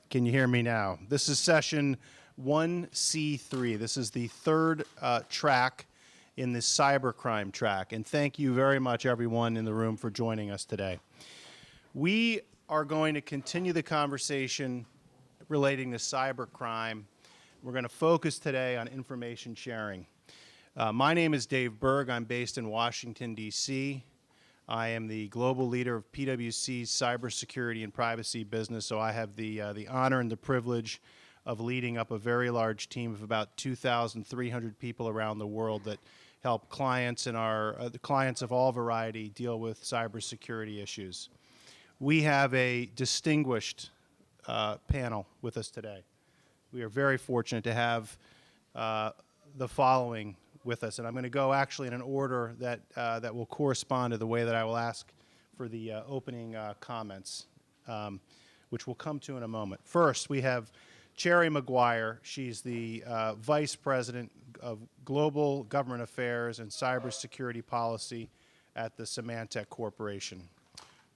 Can you hear me now? This is session 1C3. This is the third track in the cybercrime track. And thank you very much, everyone in the room, for joining us today. We are going to continue the conversation relating to cybercrime. We're going to focus today on information sharing. My name is Dave Berg. I'm based in Washington, D.C. I am the global leader of PwC's cybersecurity and privacy business, so I have the honor and the privilege of leading up a very large team of about 2,300 people around the world that help clients and the clients of all variety deal with cybersecurity issues. We have a distinguished panel with us today. We are very fortunate to have the following with us, and I'm going to go actually in an order that will correspond to the way that I will ask for the opening comments, which we'll come to in a moment. First, we have Cherry McGuire. She's the Vice President of Global Government Affairs and Cybersecurity Policy at the Symantec Corporation,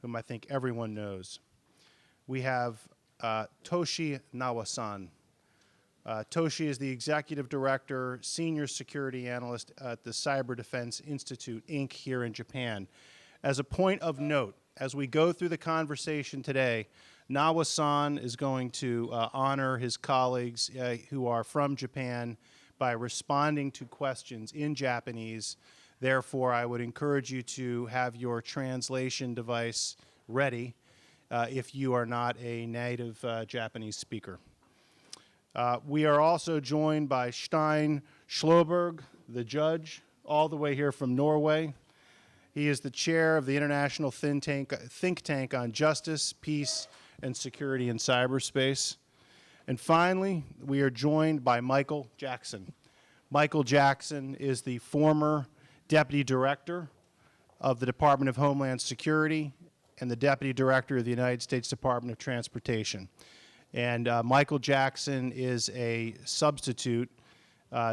whom I think everyone knows. We have Toshi Nawasan. Toshi is the Executive Director, Senior Security Analyst at the Cyber Defense Institute, Inc. here in Japan. As a point of note, as we go through the conversation today, Nawa-san is going to honor his colleagues who are from Japan by responding to questions in Japanese. Therefore, I would encourage you to have your translation device ready if you are not a native Japanese speaker. We are also joined by Stein Schloberg, the judge, all the way here from Norway. He is the chair of the International Think Tank on Justice, Peace, and Security in Cyberspace. And finally, we are joined by Michael Jackson. Michael Jackson is the former Deputy Director of the Department of Homeland Security and the Deputy Director of the United States Department of Transportation. And Michael Jackson is a substitute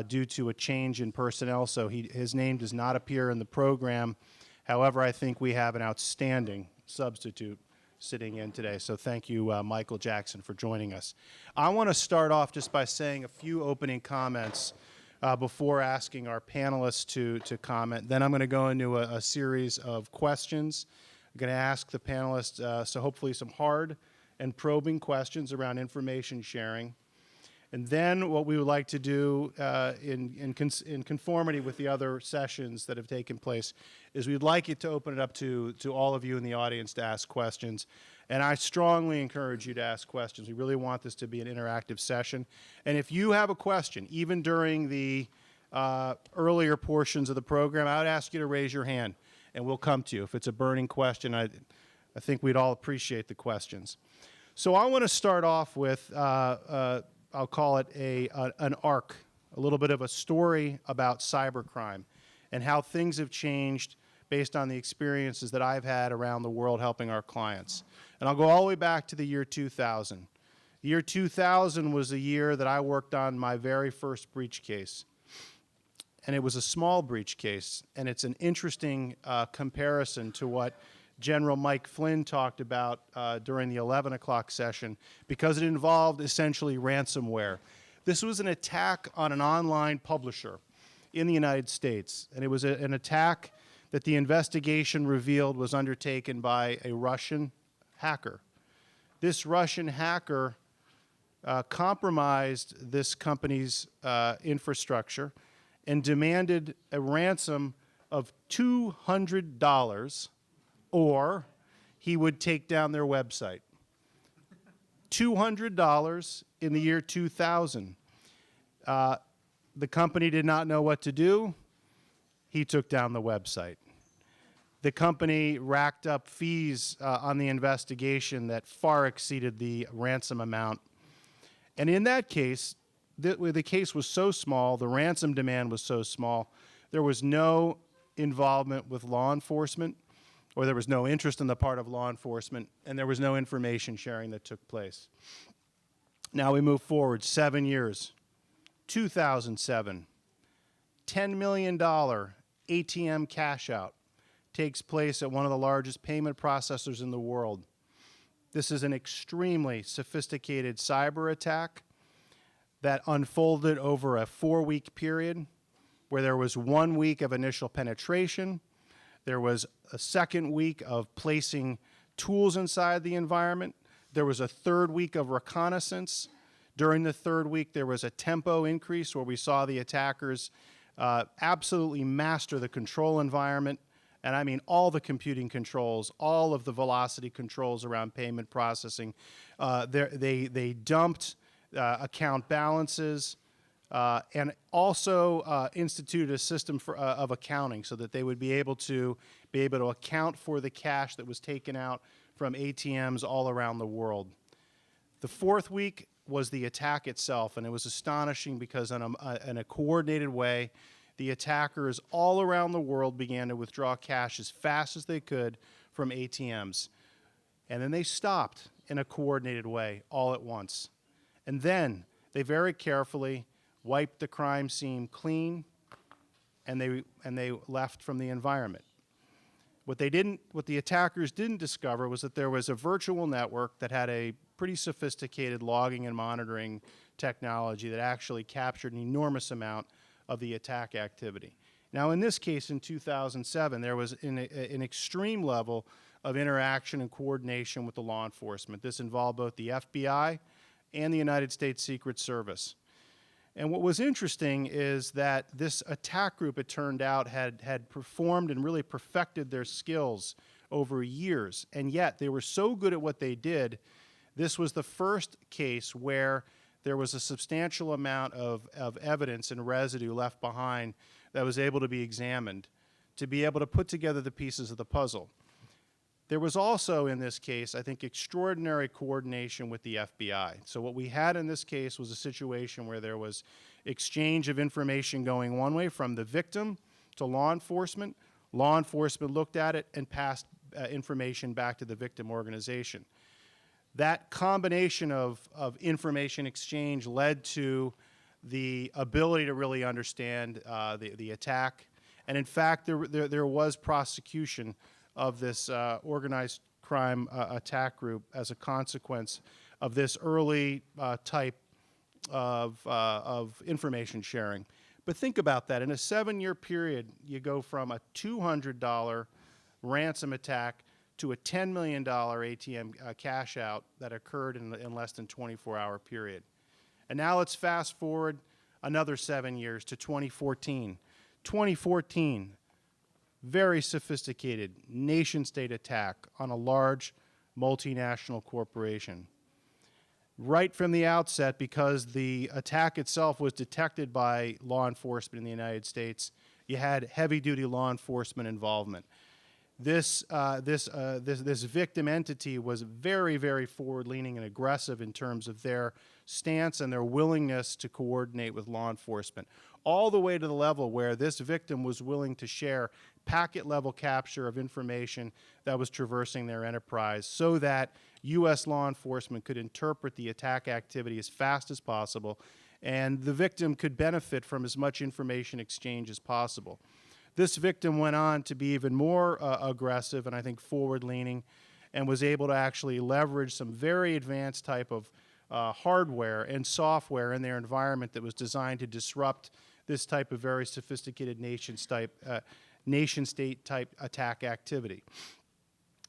due to a change in personnel, so his name does not appear in the program. However, I think we have an outstanding substitute sitting in today. So thank you, Michael Jackson, for joining us. I want to start off just by saying a few opening comments before asking our panelists to comment. Then I'm going to go into a series of questions. I'm going to ask the panelists, so hopefully some hard and probing questions around information sharing. And then what we would like to do in conformity with the other sessions that have taken place is we'd like it to open it up to all of you in the audience to ask questions. And I strongly encourage you to ask questions. We really want this to be an interactive session. And if you have a question, even during the earlier portions of the program, I would ask you to raise your hand and we'll come to you. If it's a burning question, I think we'd all appreciate the questions. So I want to start off with, I'll call it an arc, a little bit of a story about cybercrime and how things have changed based on the experiences that I've had around the world helping our clients. And I'll go all the way back to the year 2000. The year 2000 was the year that I worked on my very first breach case. And it was a small breach case, and it's an interesting comparison to what General Mike Flynn talked about during the 11 o'clock session because it involved essentially ransomware. This was an attack on an online publisher in the United States, and it was an attack that the investigation revealed was undertaken by a Russian hacker. This Russian hacker compromised this company's infrastructure and demanded a ransom of $200 or he would take down their website. $200 in the year 2000. The company did not know what to do. He took down the website. The company racked up fees on the investigation that far exceeded the ransom amount. And in that case, the case was so small, the ransom demand was so small, there was no involvement with law enforcement, or there was no interest on the part of law enforcement, and there was no information sharing that took place. Now we move forward 7 years, 2007, $10 million ATM cash out takes place at one of the largest payment processors in the world. This is an extremely sophisticated cyber attack that unfolded over a 4-week period where there was 1 week of initial penetration, there was a second week of placing tools inside the environment, there was a third week of reconnaissance. During the third week, there was a tempo increase where we saw the attackers absolutely master the control environment, and I mean all the computing controls, all of the velocity controls around payment processing. They dumped account balances and also instituted a system of accounting so that they would be able to account for the cash that was taken out from ATMs all around the world. The fourth week was the attack itself, and it was astonishing because in a coordinated way, the attackers all around the world began to withdraw cash as fast as they could from ATMs. And then they stopped in a coordinated way all at once. And then they very carefully wiped the crime scene clean, and they left from the environment. What the attackers didn't discover was that there was a virtual network that had a pretty sophisticated logging and monitoring technology that actually captured an enormous amount of the attack activity. Now, in this case, in 2007, there was an extreme level of interaction and coordination with the law enforcement. This involved both the FBI and the United States Secret Service. And what was interesting is that this attack group, it turned out, had performed and really perfected their skills over years. And yet, they were so good at what they did, this was the first case where there was a substantial amount of evidence and residue left behind that was able to be examined to be able to put together the pieces of the puzzle. There was also, in this case, I think, extraordinary coordination with the FBI. So what we had in this case was a situation where there was exchange of information going one way from the victim to law enforcement. Law enforcement looked at it and passed information back to the victim organization. That combination of information exchange led to the ability to really understand the attack. And in fact, there was prosecution of this organized crime attack group as a consequence of this early type of information sharing. But think about that. In a 7-year period, you go from a $200 ransom attack to a $10 million ATM cash out that occurred in less than 24-hour period. And now let's fast forward another 7 years to 2014. 2014, very sophisticated nation-state attack on a large multinational corporation. Right from the outset, because the attack itself was detected by law enforcement in the United States, you had heavy-duty law enforcement involvement. This victim entity was very, very forward-leaning and aggressive in terms of their stance and their willingness to coordinate with law enforcement, all the way to the level where this victim was willing to share packet-level capture of information that was traversing their enterprise so that U.S. law enforcement could interpret the attack activity as fast as possible, and the victim could benefit from as much information exchange as possible. This victim went on to be even more aggressive and I think forward-leaning, and was able to actually leverage some very advanced type of hardware and software in their environment that was designed to disrupt this type of very sophisticated nation-state type attack activity.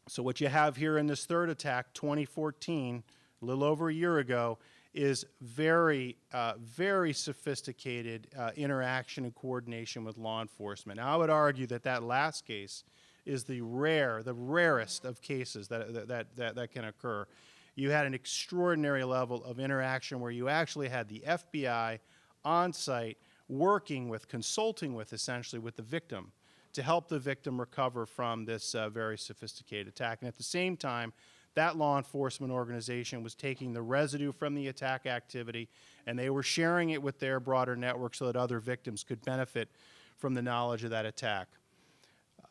So what you have here in this third attack, 2014, a little over a year ago, is very, very sophisticated interaction and coordination with law enforcement. Now, I would argue that that last case is the rarest of cases that can occur. You had an extraordinary level of interaction where you actually had the FBI on site working with, consulting with, essentially, with the victim to help the victim recover from this very sophisticated attack. And at the same time, that law enforcement organization was taking the residue from the attack activity and they were sharing it with their broader network so that other victims could benefit from the knowledge of that attack.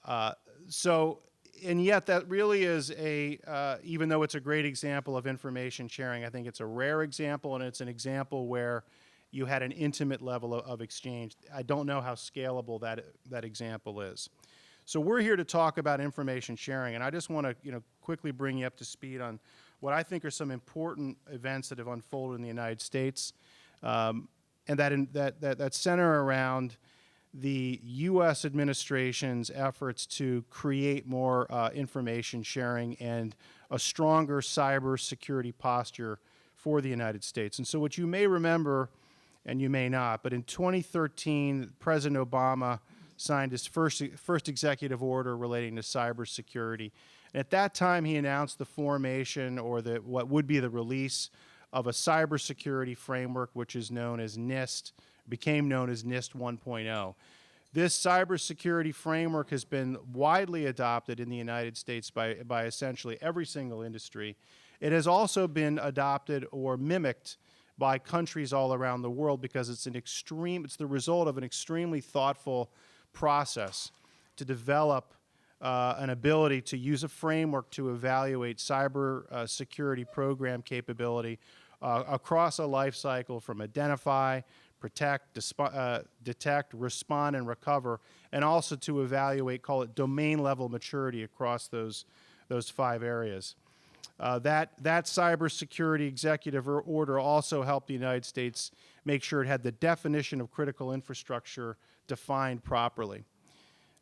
And yet that really is even though it's a great example of information sharing, I think it's a rare example, and it's an example where you had an intimate level of exchange. I don't know how scalable that example is. So we're here to talk about information sharing, and I just want to quickly bring you up to speed on what I think are some important events that have unfolded in the United States, and that center around the U.S. administration's efforts to create more information sharing and a stronger cybersecurity posture for the United States. And so what you may remember, and you may not, but in 2013, President Obama signed his first executive order relating to cybersecurity. And at that time, he announced the formation, or what would be the release, of a cybersecurity framework, which is known as NIST, became known as NIST 1.0. This cybersecurity framework has been widely adopted in the United States by essentially every single industry. It has also been adopted or mimicked by countries all around the world because it's the result of an extremely thoughtful process to develop an ability to use a framework to evaluate cyber security program capability across a life cycle from identify, protect, detect, respond, and recover, and also to evaluate, call it domain-level maturity across those 5 areas. That cybersecurity executive order also helped the United States make sure it had the definition of critical infrastructure defined properly.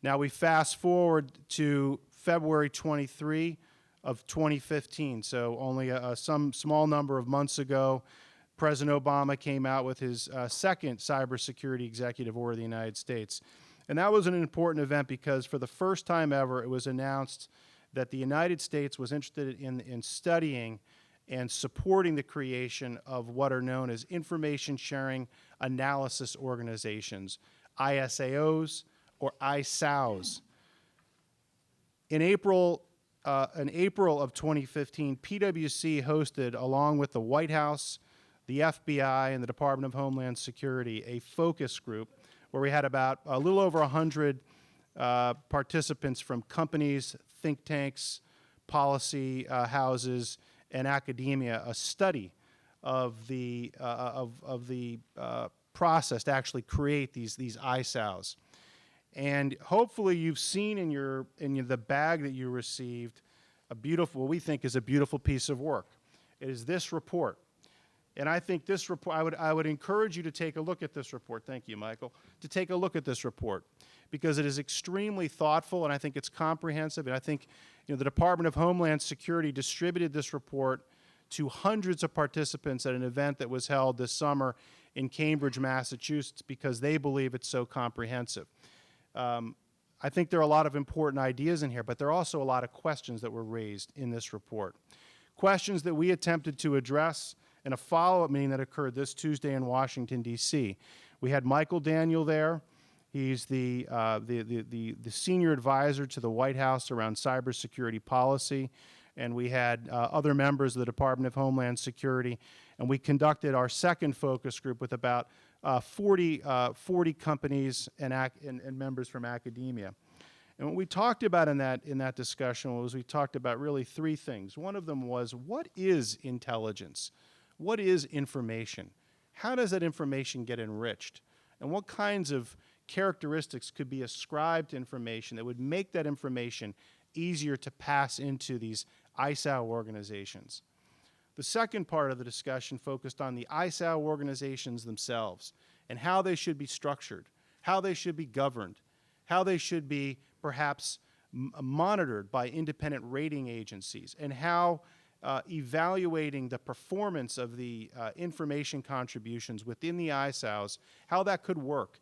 Now we fast forward to February 23 of 2015, so only some small number of months ago, President Obama came out with his second cybersecurity executive order of the United States. And that was an important event because for the first time ever, it was announced that the United States was interested in studying and supporting the creation of what are known as information sharing analysis organizations, ISAOs or ISAOs. In April of 2015, PwC hosted, along with the White House, the FBI, and the Department of Homeland Security, a focus group where we had about a little over 100 participants from companies, think tanks, policy houses, and academia, a study of the process to actually create these ISAOs. And hopefully you've seen in the bag that you received what we think is a beautiful piece of work. It is this report. And I think this report, I would encourage you to take a look at this report. Thank you, Michael. To take a look at this report because it is extremely thoughtful and I think it's comprehensive. And I think the Department of Homeland Security distributed this report to hundreds of participants at an event that was held this summer in Cambridge, Massachusetts, because they believe it's so comprehensive. I think there are a lot of important ideas in here, but there are also a lot of questions that were raised in this report. Questions that we attempted to address in a follow-up meeting that occurred this Tuesday in Washington, D.C. We had Michael Daniel there. He's the senior advisor to the White House around cybersecurity policy. And we had other members of the Department of Homeland Security. And we conducted our second focus group with about 40 companies and members from academia. And what we talked about in that discussion was we talked about really 3 things. One of them was, what is intelligence? What is information? How does that information get enriched? And what kinds of characteristics could be ascribed to information that would make that information easier to pass into these ISAO organizations? The second part of the discussion focused on the ISAO organizations themselves and how they should be structured, how they should be governed, how they should be perhaps monitored by independent rating agencies, and how evaluating the performance of the information contributions within the ISAOs, how that could work.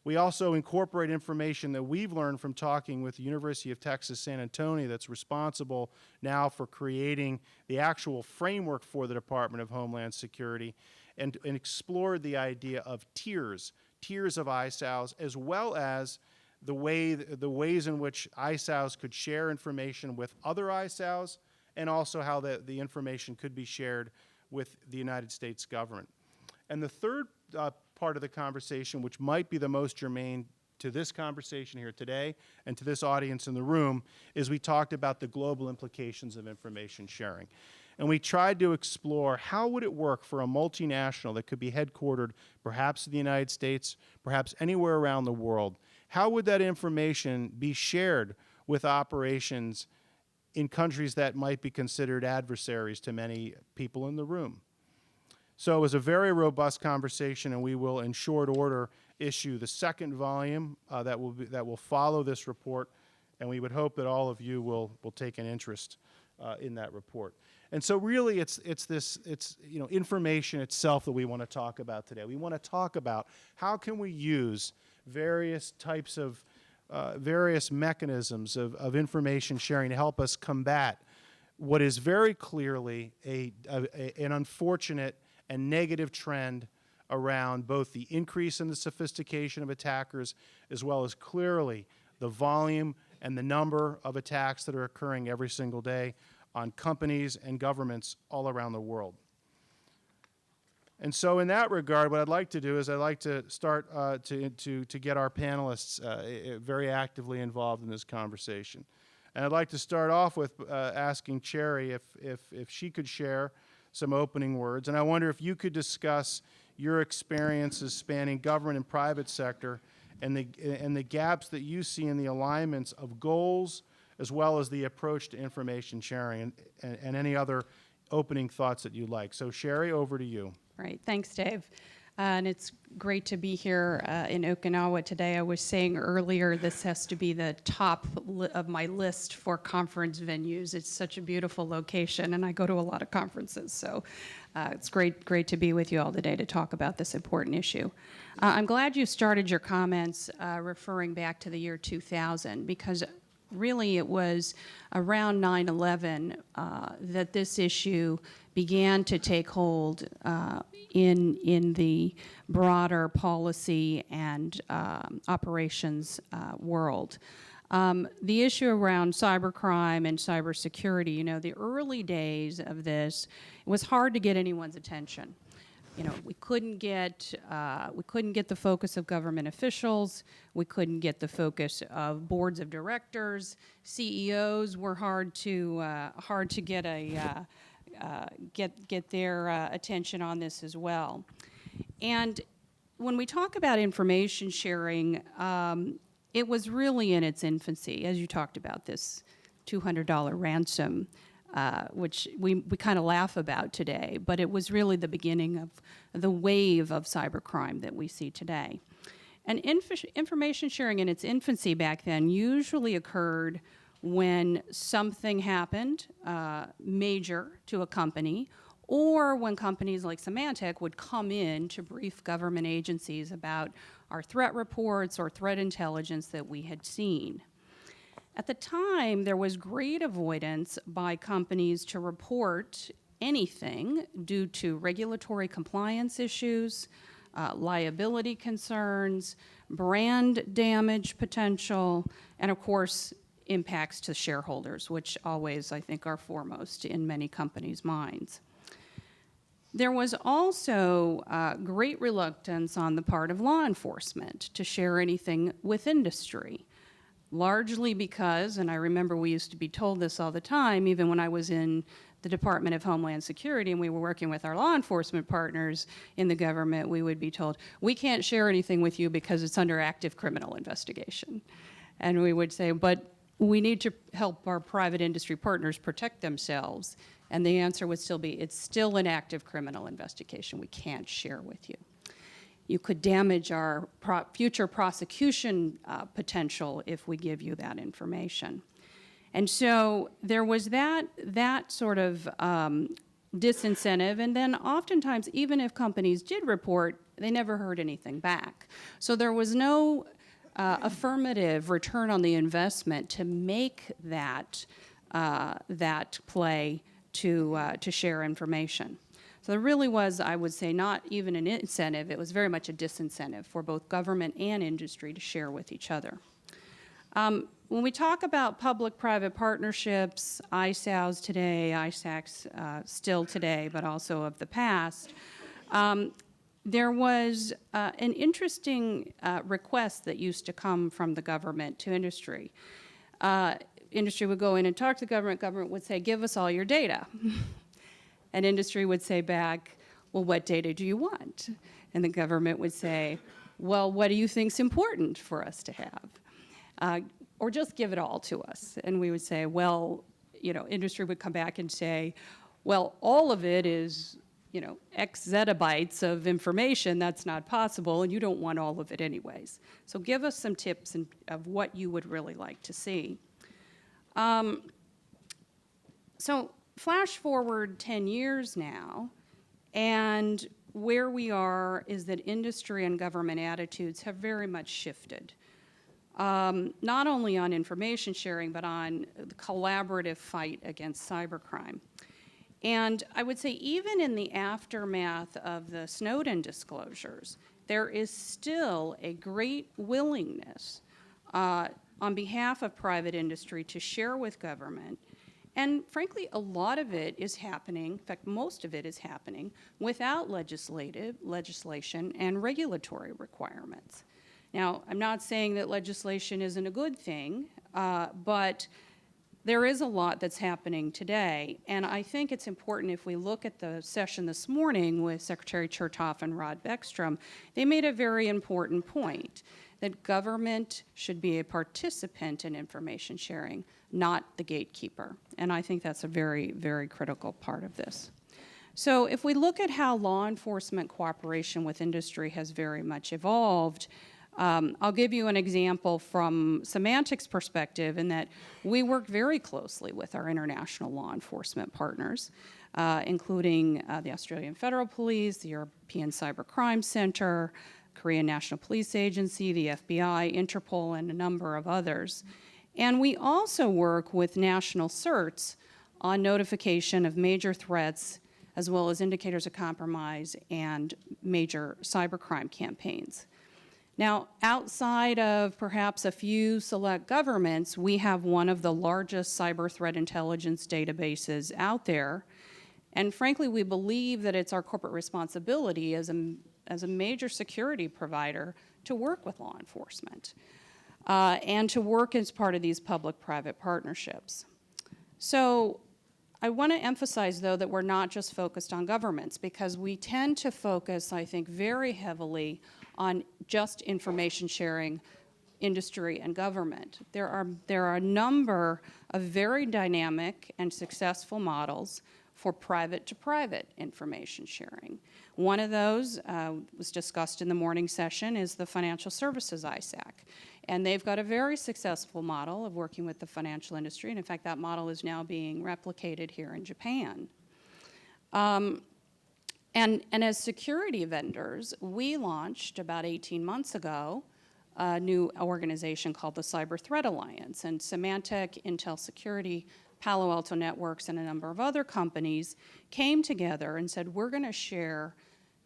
We also incorporate information that we've learned from talking with the University of Texas San Antonio that's responsible now for creating the actual framework for the Department of Homeland Security, and explored the idea of tiers of ISAOs, as well as the ways in which ISAOs could share information with other ISAOs, and also how the information could be shared with the United States government. And the third part of the conversation, which might be the most germane to this conversation here today and to this audience in the room, is we talked about the global implications of information sharing. And we tried to explore how would it work for a multinational that could be headquartered perhaps in the United States, perhaps anywhere around the world. How would that information be shared with operations in countries that might be considered adversaries to many people in the room. So it was a very robust conversation, and we will, in short order, issue the second volume that will follow this report, and we would hope that all of you will take an interest in that report. And so really it's information itself that we want to talk about today. We want to talk about how can we use various types of various mechanisms of information sharing to help us combat what is very clearly an unfortunate and negative trend around both the increase in the sophistication of attackers as well as clearly the volume and the number of attacks that are occurring every single day on companies and governments all around the world. And so in that regard, what I'd like to do is I'd like to start to get our panelists very actively involved in this conversation. And I'd like to start off with asking Cherry if she could share some opening words. And I wonder if you could discuss your experiences spanning government and private sector and the gaps that you see in the alignments of goals as well as the approach to information sharing and any other opening thoughts that you'd like. So Sherry, over to you. Right, thanks, Dave. And it's great to be here in Okinawa today. I was saying earlier this has to be the top of my list for conference venues. It's such a beautiful location, and I go to a lot of conferences. So it's great to be with you all today to talk about this important issue. I'm glad you started your comments referring back to the year 2000, because really it was around 9/11 that this issue began to take hold in the broader policy and operations world. The issue around cybercrime and cybersecurity, the early days of this, it was hard to get anyone's attention. We couldn't get the focus of government officials. We couldn't get the focus of boards of directors. CEOs were hard to get their attention on this as well. And when we talk about information sharing, it was really in its infancy, as you talked about this $200 ransom. Which we kind of laugh about today, but it was really the beginning of the wave of cybercrime that we see today. And information sharing in its infancy back then usually occurred when something happened major to a company, or when companies like Symantec would come in to brief government agencies about our threat reports or threat intelligence that we had seen. At the time, there was great avoidance by companies to report anything due to regulatory compliance issues, liability concerns, brand damage potential, and of course, impacts to shareholders, which always, I think, are foremost in many companies' minds. There was also great reluctance on the part of law enforcement to share anything with industry. Largely because, and I remember we used to be told this all the time, even when I was in the Department of Homeland Security and we were working with our law enforcement partners in the government, we would be told, we can't share anything with you because it's under active criminal investigation. And we would say, but we need to help our private industry partners protect themselves. And the answer would still be, it's still an active criminal investigation. We can't share with you. You could damage our future prosecution potential if we give you that information. And so there was that sort of disincentive, and then oftentimes, even if companies did report, they never heard anything back. So there was no affirmative return on the investment to make that play to share information. So there really was, I would say, not even an incentive, it was very much a disincentive for both government and industry to share with each other. When we talk about public-private partnerships, ISAOs today, ISACs still today, but also of the past, there was an interesting request that used to come from the government to industry. Industry would go in and talk to government would say, give us all your data. And industry would say back, well, what data do you want? And the government would say, well, what do you think's important for us to have? Or just give it all to us. And we would say, well, industry would come back and say, well, all of it is, X zettabytes of information. That's not possible, and you don't want all of it anyways. So give us some tips of what you would really like to see. So flash forward 10 years now, and where we are is that industry and government attitudes have very much shifted. Not only on information sharing, but on the collaborative fight against cybercrime. And I would say even in the aftermath of the Snowden disclosures, there is still a great willingness on behalf of private industry to share with government. And frankly, a lot of it is happening, in fact, most of it is happening without legislation and regulatory requirements. Now, I'm not saying that legislation isn't a good thing, but there is a lot that's happening today. And I think it's important, if we look at the session this morning with Secretary Chertoff and Rod Beckstrom, they made a very important point, that government should be a participant in information sharing, not the gatekeeper. And I think that's a very, very critical part of this. So if we look at how law enforcement cooperation with industry has very much evolved, I'll give you an example from Symantec's perspective, in that we work very closely with our international law enforcement partners, including the Australian Federal Police, the European Cybercrime Center, Korean National Police Agency, the FBI, Interpol, and a number of others. And we also work with national certs on notification of major threats, as well as indicators of compromise and major cybercrime campaigns. Now, outside of perhaps a few select governments, we have one of the largest cyber threat intelligence databases out there. And frankly, we believe that it's our corporate responsibility as a major security provider to work with law enforcement and to work as part of these public-private partnerships. So I want to emphasize, though, that we're not just focused on governments, because we tend to focus, I think, very heavily on just information sharing, industry and government. There are a number of very dynamic and successful models for private-to-private information sharing. One of those was discussed in the morning session is the Financial Services ISAC. And they've got a very successful model of working with the financial industry. And in fact, that model is now being replicated here in Japan. And as security vendors, we launched about 18 months ago a new organization called the Cyber Threat Alliance. And Symantec, Intel Security, Palo Alto Networks, and a number of other companies came together and said, we're going to share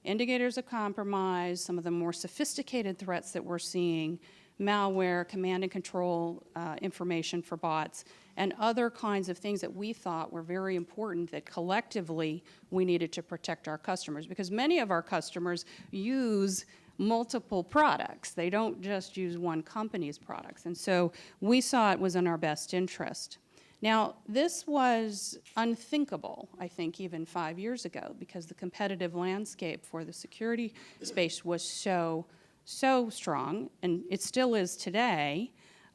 indicators of compromise, some of the more sophisticated threats that we're seeing, malware, command and control information for bots, and other kinds of things that we thought were very important that collectively we needed to protect our customers. Because many of our customers use multiple products. They don't just use one company's products. And so we saw it was in our best interest. Now, this was unthinkable, I think, even 5 years ago, because the competitive landscape for the security space was so strong, and it still is today,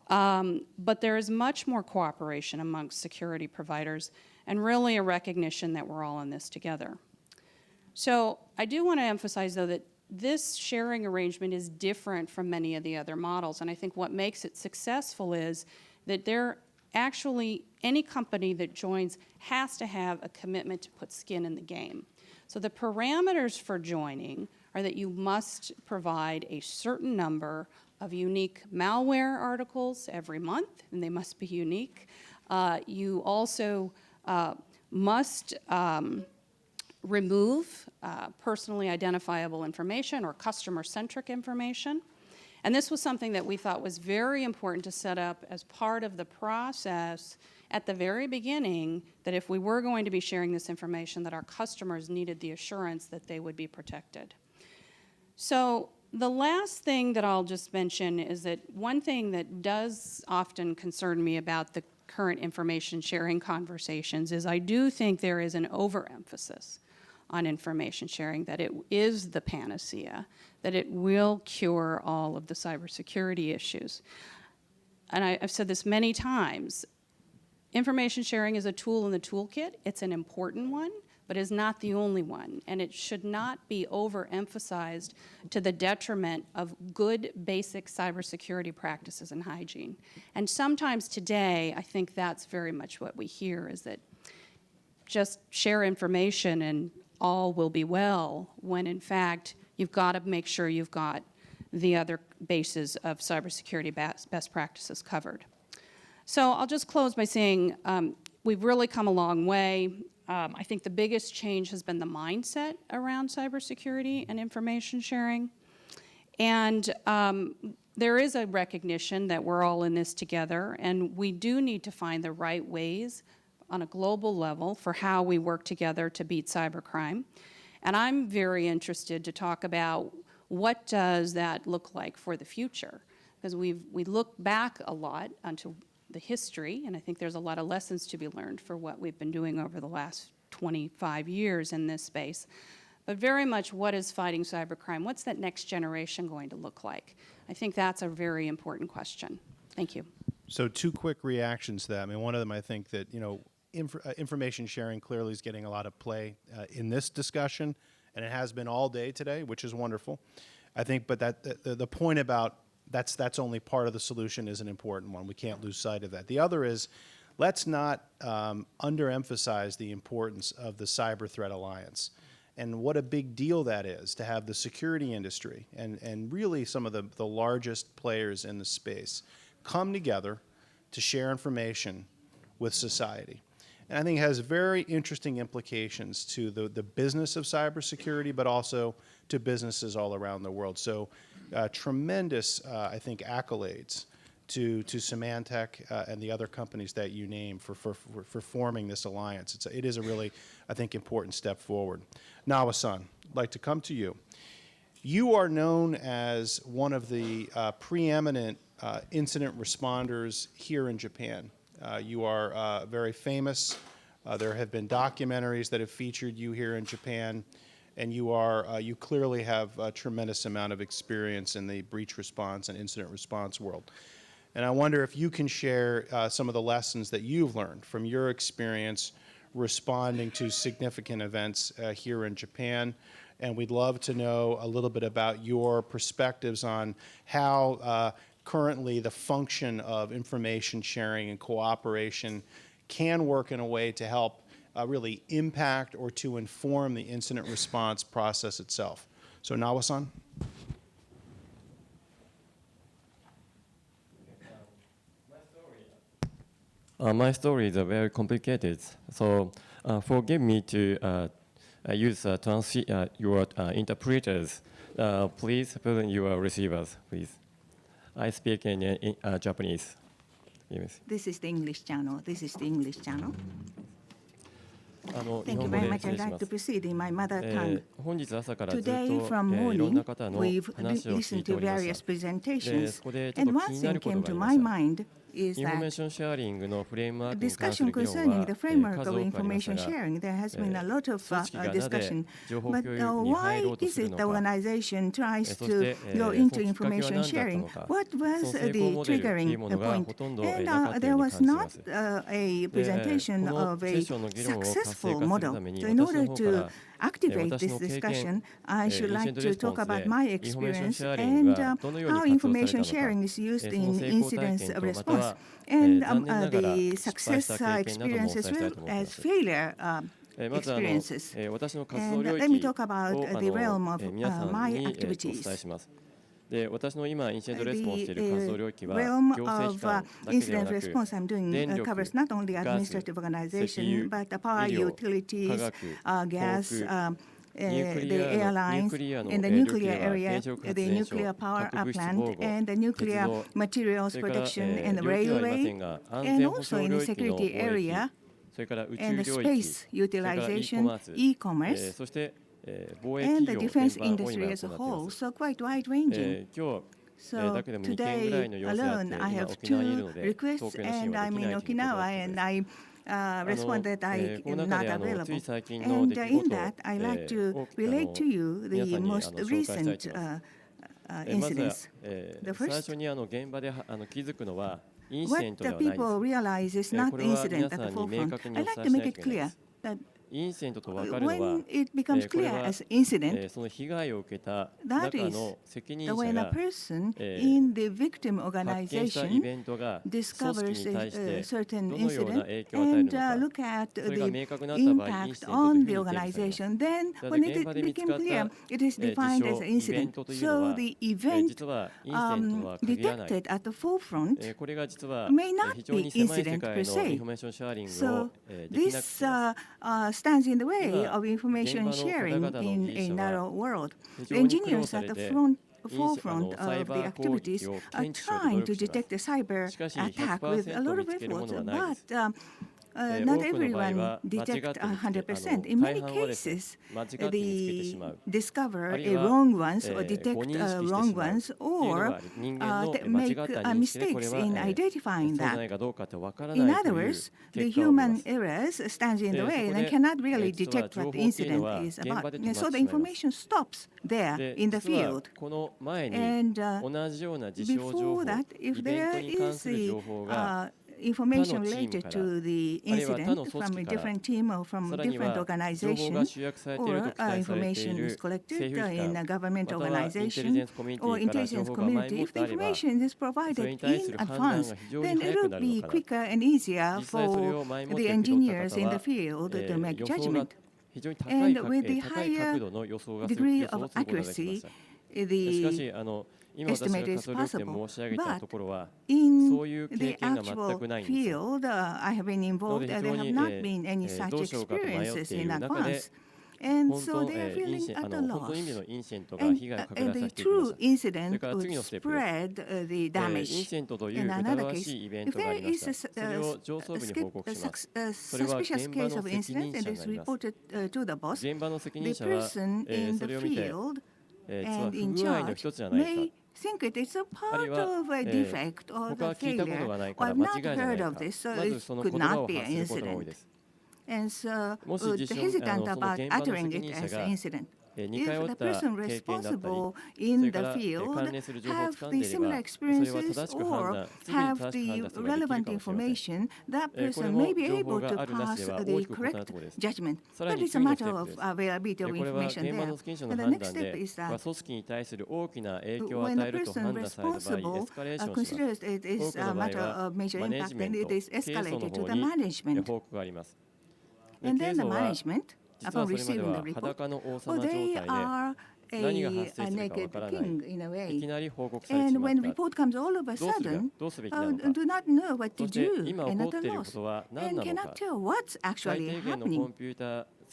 but there is much more cooperation amongst security providers and really a recognition that we're all in this together. So I do want to emphasize, though, that this sharing arrangement is different from many of the other models, and I think what makes it successful is that any company that joins has to have a commitment to put skin in the game. So the parameters for joining are that you must provide a certain number of unique malware articles every month, and they must be unique. You also must remove personally identifiable information or customer-centric information. And this was something that we thought was very important to set up as part of the process at the very beginning, that if we were going to be sharing this information, that our customers needed the assurance that they would be protected. So the last thing that I'll just mention is that one thing that does often concern me about the current information sharing conversations is I do think there is an overemphasis on information sharing, that it is the panacea, that it will cure all of the cybersecurity issues. And I've said this many times, information sharing is a tool in the toolkit. It's an important one, but is not the only one. And it should not be overemphasized to the detriment of good basic cybersecurity practices and hygiene. And sometimes today, I think that's very much what we hear, is that just share information and all will be well, when in fact, you've got to make sure you've got the other bases of cybersecurity best practices covered. So I'll just close by saying we've really come a long way. I think the biggest change has been the mindset around cybersecurity and information sharing. And there is a recognition that we're all in this together, and we do need to find the right ways on a global level for how we work together to beat cybercrime. And I'm very interested to talk about what does that look like for the future, because we look back a lot onto the history, and I think there's a lot of lessons to be learned for what we've been doing over the last 25 years in this space. But very much, what is fighting cybercrime? What's that next generation going to look like? I think that's a very important question. Thank you. So 2 quick reactions to that. I mean, one of them, I think that, information sharing clearly is getting a lot of play in this discussion, and it has been all day today, which is wonderful. I think, but the point about that's only part of the solution is an important one. We can't lose sight of that. The other is, let's not underemphasize the importance of the Cyber Threat Alliance and what a big deal that is to have the security industry and really some of the largest players in the space come together to share information with society. And I think it has very interesting implications to the business of cybersecurity, but also to businesses all around the world. So tremendous, I think, accolades to Symantec and the other companies that you name for forming this alliance. It is a really, I think, important step forward. Nawa-san, I'd like to come to you. You are known as one of the preeminent incident responders here in Japan. You are very famous. There have been documentaries that have featured you here in Japan, and you clearly have a tremendous amount of experience in the breach response and incident response world. And I wonder if you can share some of the lessons that you've learned from your experience responding to significant events here in Japan. And we'd love to know a little bit about your perspectives on how currently the function of information sharing and cooperation can work in a way to help really impact or to inform the incident response process itself. So Nawa-san. My story is very complicated, so forgive me to use your interpreters. Please put in your receivers, please. I speak in Japanese. Yes. This is the English channel. This is the English channel. Thank you very much. I'd like to proceed in my mother tongue. Today from morning, we've listened to various presentations, and one thing came to my mind is that discussion concerning the framework of information sharing. There has been a lot of discussion, but why is it the organization tries to go into information sharing? What was the triggering point? And there was not a presentation of a successful model. So in order to activate this discussion, I should like to talk about my experience and how information sharing is used in incident response, and the success experience as well as failure experiences. And let me talk about the realm of my activities. The realm of incident response I'm doing covers not only administrative organization, but the power utilities, gas, the airlines, in the nuclear area, the nuclear power plant, and the nuclear materials production, and the railway, and also in the security area, and the space utilization, e-commerce, and the defense industry as a whole, so quite wide-ranging. So today alone, I have 2 requests, and I'm in Okinawa, and I responded I am not available. And in that, I like to relate to you the most recent incidents. The first, what the people realize is not the incident at the forefront. I'd like to make it clear that when it becomes clear as incident, that is when a person in the victim organization discovers a certain incident and look at the impact on the organization. Then when it became clear, it is defined as an incident. So the event detected at the forefront may not be incident per se. So this stands in the way of information sharing in a narrow world. The engineers at the forefront of the activities are trying to detect a cyber attack with a lot of efforts, but not everyone detects 100%. In many cases, they discover a wrong ones or detect wrong ones or make mistakes in identifying that. In other words, the human errors stands in the way and cannot really detect what the incident is about. And so the information stops there in the field. And before that, if there is a information related to the incident from a different team or from a different organization, or information is collected in a government organization or intelligence community, if the information is provided in advance, then it will be quicker and easier for the engineers in the field to make judgment. And with the higher degree of accuracy, the estimate is possible. But in the actual field, I have been involved, there have not been any such experiences in advance. And so they are feeling at a loss. And the true incident would spread the damage. In another case, if there is a suspicious case of incident and is reported to the boss, the person in the field and in charge may think it is a part of a defect or a failure. Or I've not heard of this, so it could not be an incident. And so hesitant about uttering it as an incident. If the person responsible in the field have the similar experiences or have the relevant information, that person may be able to pass the correct judgment. But it's a matter of availability of information there. And the next step is that when the person responsible considers it is a matter of major impact, then it is escalated to the management. And then the management, upon receiving the report, they are a naked king in a way. And when the report comes all of a sudden, do not know what to do and at a loss, and cannot tell what's actually happening.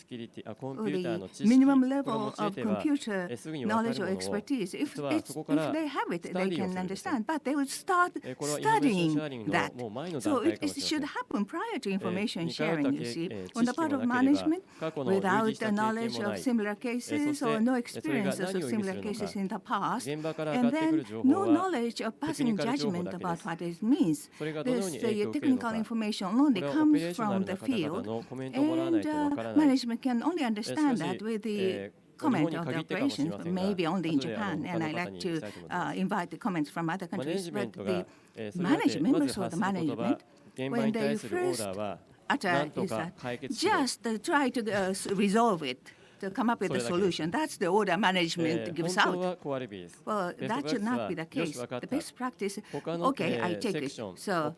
The minimum level of computer knowledge or expertise, if they have it, they can understand, but they will start studying that. So it should happen prior to information sharing, you see. On the part of management, without the knowledge of similar cases or no experiences of similar cases in the past, and then no knowledge of passing judgment about what it means. This technical information only comes from the field, and management can only understand that with the comment of the operations, but maybe only in Japan, and I like to invite the comments from other countries. But the management, also the management, when they first utter is that just try to resolve it, to come up with a solution. That's the order management gives out. Well, that should not be the case. The best practice, okay, I take it. So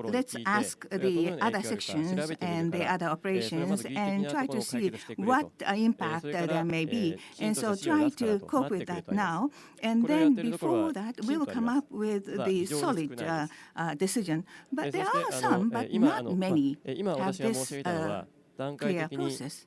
let's ask the other sections and the other operations and try to see what impact there may be. And so try to cope with that now. And then before that, we'll come up with the solid decision. But there are some, but not many, have this clear process.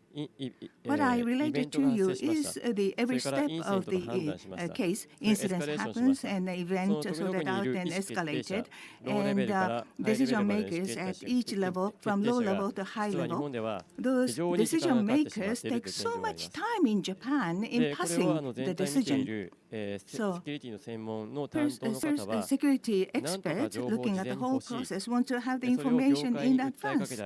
What I related to you is the every step of the case. Incident happens and the event sorted out and escalated, and decision makers at each level, from low level to high level, those decision makers take so much time in Japan in passing the decision. So, security experts looking at the whole process want to have the information in advance.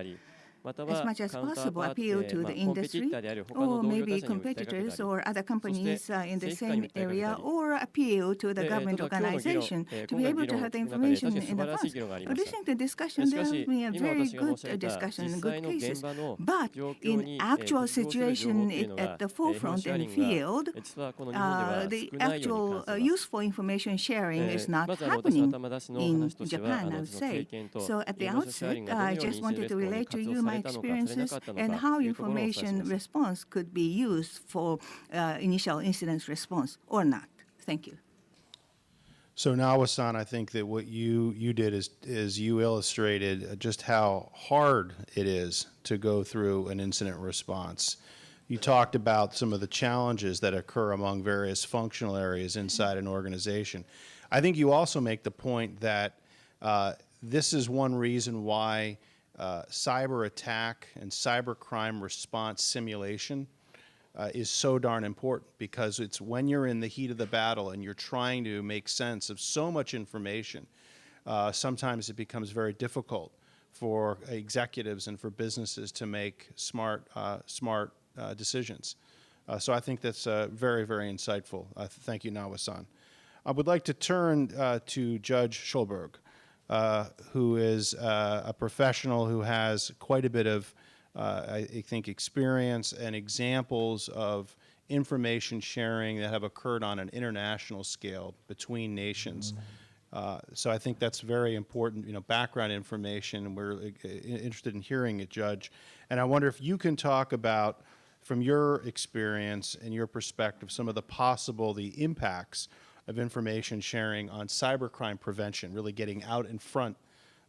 as much as possible appeal to the industry, or maybe competitors or other companies in the same area, or appeal to the government organization to be able to have the information in advance. But listening to the discussion, there has been a very good discussion in good cases. But in actual situation at the forefront and field, the actual useful information sharing is not happening in Japan, I would say. So at the outset, I just wanted to relate to you my experiences and how information response could be used for initial incident response or not. Thank you. So Nawa-san, I think that what you did is you illustrated just how hard it is to go through an incident response. You talked about some of the challenges that occur among various functional areas inside an organization. I think you also make the point that this is one reason why cyber attack and cybercrime response simulation is so darn important, because it's when you're in the heat of the battle and you're trying to make sense of so much information, sometimes it becomes very difficult for executives and for businesses to make smart decisions. So I think that's very, very insightful. Thank you, Nawa-san. I would like to turn to Judge Schulberg, who is a professional who has quite a bit of I think experience and examples of information sharing that have occurred on an international scale between nations. So I think that's very important, background information, and we're interested in hearing it, Judge. And I wonder if you can talk about, from your experience and your perspective, some of the impacts of information sharing on cybercrime prevention, really getting out in front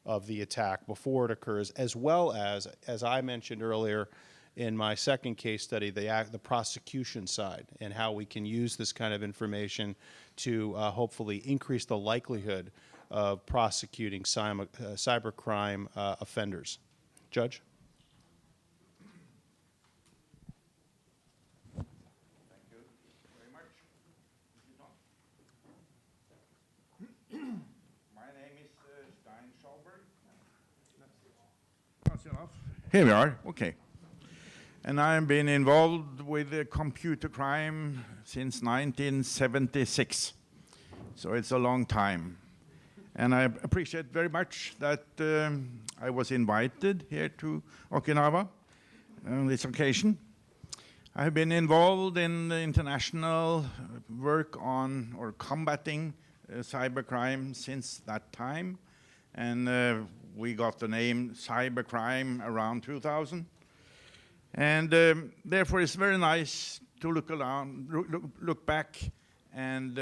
of the attack before it occurs, as well as I mentioned earlier in my second case study, the prosecution side, and how we can use this kind of information to hopefully increase the likelihood of prosecuting cybercrime offenders. Judge? Thank you very much. My name is Stein Schulberg. That's enough. Here we are. Okay. And I've been involved with computer crime since 1976. So it's a long time. And I appreciate very much that I was invited here to Okinawa on this occasion. I have been involved in the international work on or combating cybercrime since that time. And we got the name Cybercrime around 2000. And therefore, it's very nice to look back and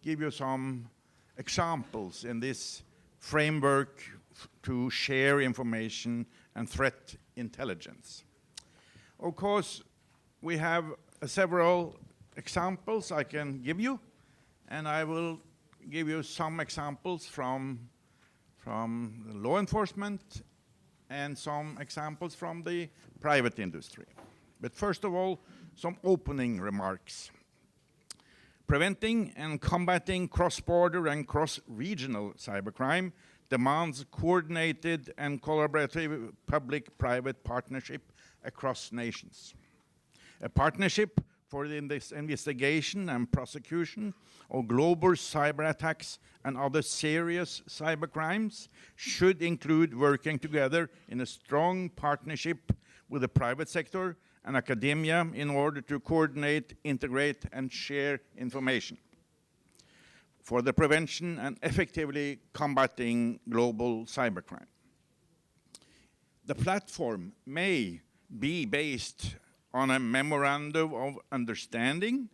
give you some examples in this framework to share information and threat intelligence. Of course, we have several examples I can give you, and I will give you some examples from law enforcement and some examples from the private industry. But first of all, some opening remarks. Preventing and combating cross-border and cross-regional cybercrime demands coordinated and collaborative public-private partnership across nations. A partnership for the investigation and prosecution of global cyber attacks and other serious cybercrimes should include working together in a strong partnership with the private sector and academia in order to coordinate, integrate, and share information for the prevention and effectively combating global cybercrime. The platform may be based on a memorandum of understanding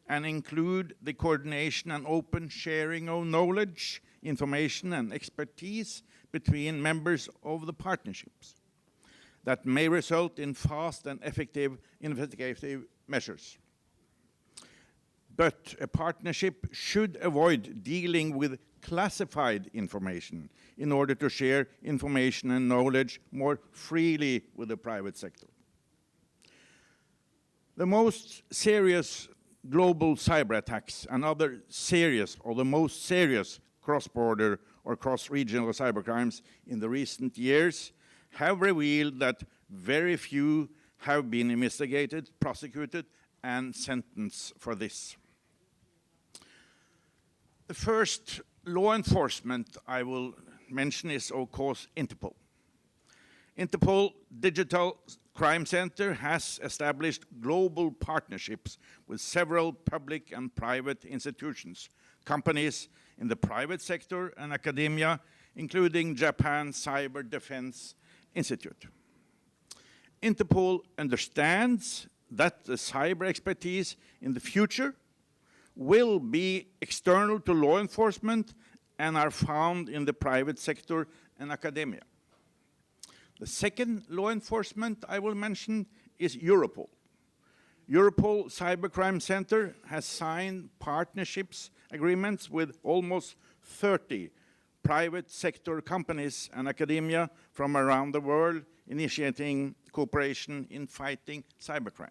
and include the coordination and open sharing of knowledge, information, and expertise between members of the partnerships that may result in fast and effective investigative measures. But a partnership should avoid dealing with classified information in order to share information and knowledge more freely with the private sector. The most serious global cyber attacks and other serious or the most serious cross-border or cross-regional cybercrimes in the recent years have revealed that very few have been investigated, prosecuted, and sentenced for this. The first law enforcement I will mention is, of course, Interpol. Interpol Digital Crime Center has established global partnerships with several public and private institutions, companies in the private sector and academia, including Japan's Cyber Defense Institute. Interpol understands that the cyber expertise in the future will be external to law enforcement and are found in the private sector and academia. The second law enforcement I will mention is Europol. Europol Cybercrime Center has signed partnerships agreements with almost 30 private sector companies and academia from around the world, initiating cooperation in fighting cybercrime.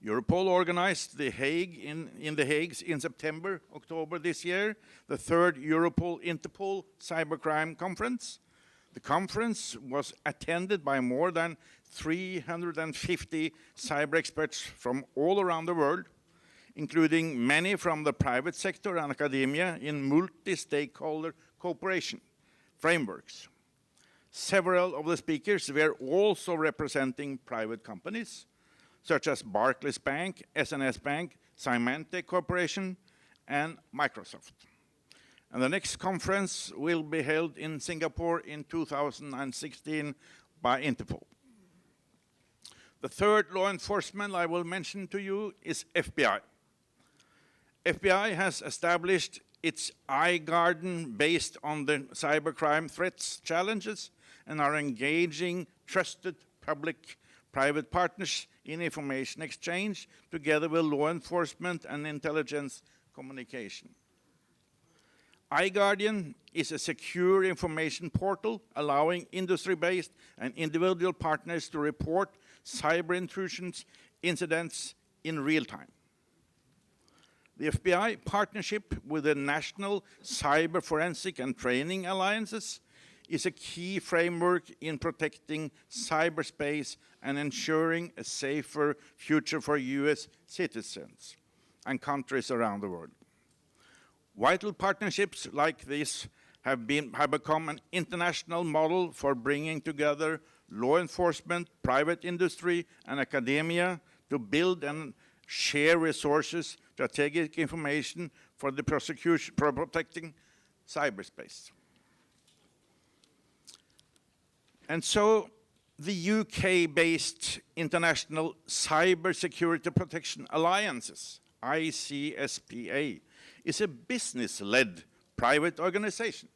Europol organized The Hague in The Hague in September, October this year, the third Europol-Interpol Cybercrime Conference. The conference was attended by more than 350 cyber experts from all around the world, including many from the private sector and academia in multi-stakeholder cooperation frameworks. Several of the speakers were also representing private companies, such as Barclays Bank, SNS Bank, Symantec Corporation, and Microsoft. And the next conference will be held in Singapore in 2016 by Interpol. The third law enforcement I will mention to you is FBI. FBI has established its iGarden based on the cybercrime threats challenges and are engaging trusted public-private partners in information exchange together with law enforcement and intelligence communication. iGuardian is a secure information portal allowing industry-based and individual partners to report cyber intrusions incidents in real time. The FBI partnership with the National Cyber Forensic and Training Alliances is a key framework in protecting cyberspace and ensuring a safer future for US citizens and countries around the world. Vital partnerships like this have become an international model for bringing together law enforcement, private industry, and academia to build and share resources, strategic information for the prosecution, for protecting cyberspace. And so the UK-based International Cybersecurity Protection Alliances, ICSPA, is a business-led private organization.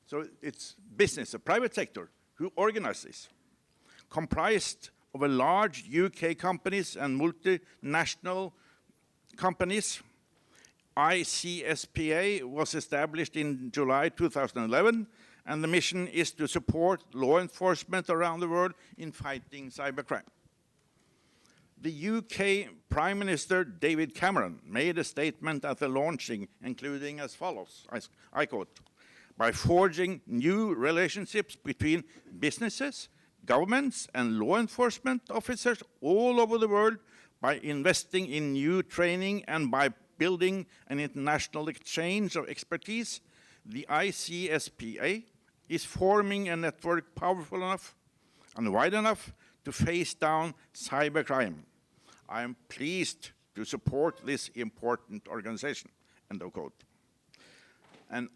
So it's business, the private sector, who organizes this, comprised of a large UK companies and multinational companies. ICSPA was established in July 2011, and the mission is to support law enforcement around the world in fighting cybercrime. The UK Prime Minister David Cameron made a statement at the launching, including as follows, I quote, "By forging new relationships between businesses, governments, and law enforcement officers all over the world, by investing in new training and by building an international exchange of expertise, the ICSPA is forming a network powerful enough and wide enough to face down cybercrime. I am pleased to support this important organization," end of quote. And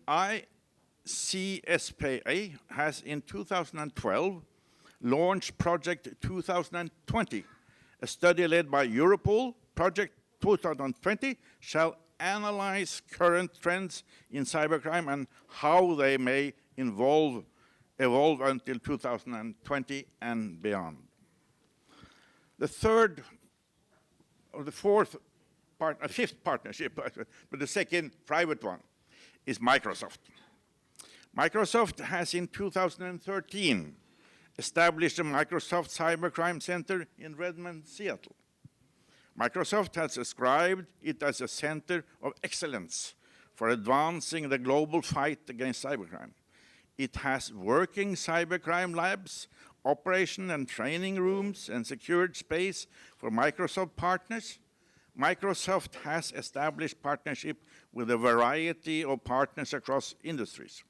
ICSPA has in 2012 launched Project 2020, a study led by Europol. Project 2020 shall analyze current trends in cybercrime and how they may evolve until 2020 and beyond. The third, or the fifth partnership, but the second private one, is Microsoft. Microsoft has in 2013 established a Microsoft Cybercrime Center in Redmond, Seattle. Microsoft has described it as a center of excellence for advancing the global fight against cybercrime. It has working cybercrime labs, operation and training rooms, and secured space for Microsoft partners. Microsoft has established partnership with a variety of partners across industries,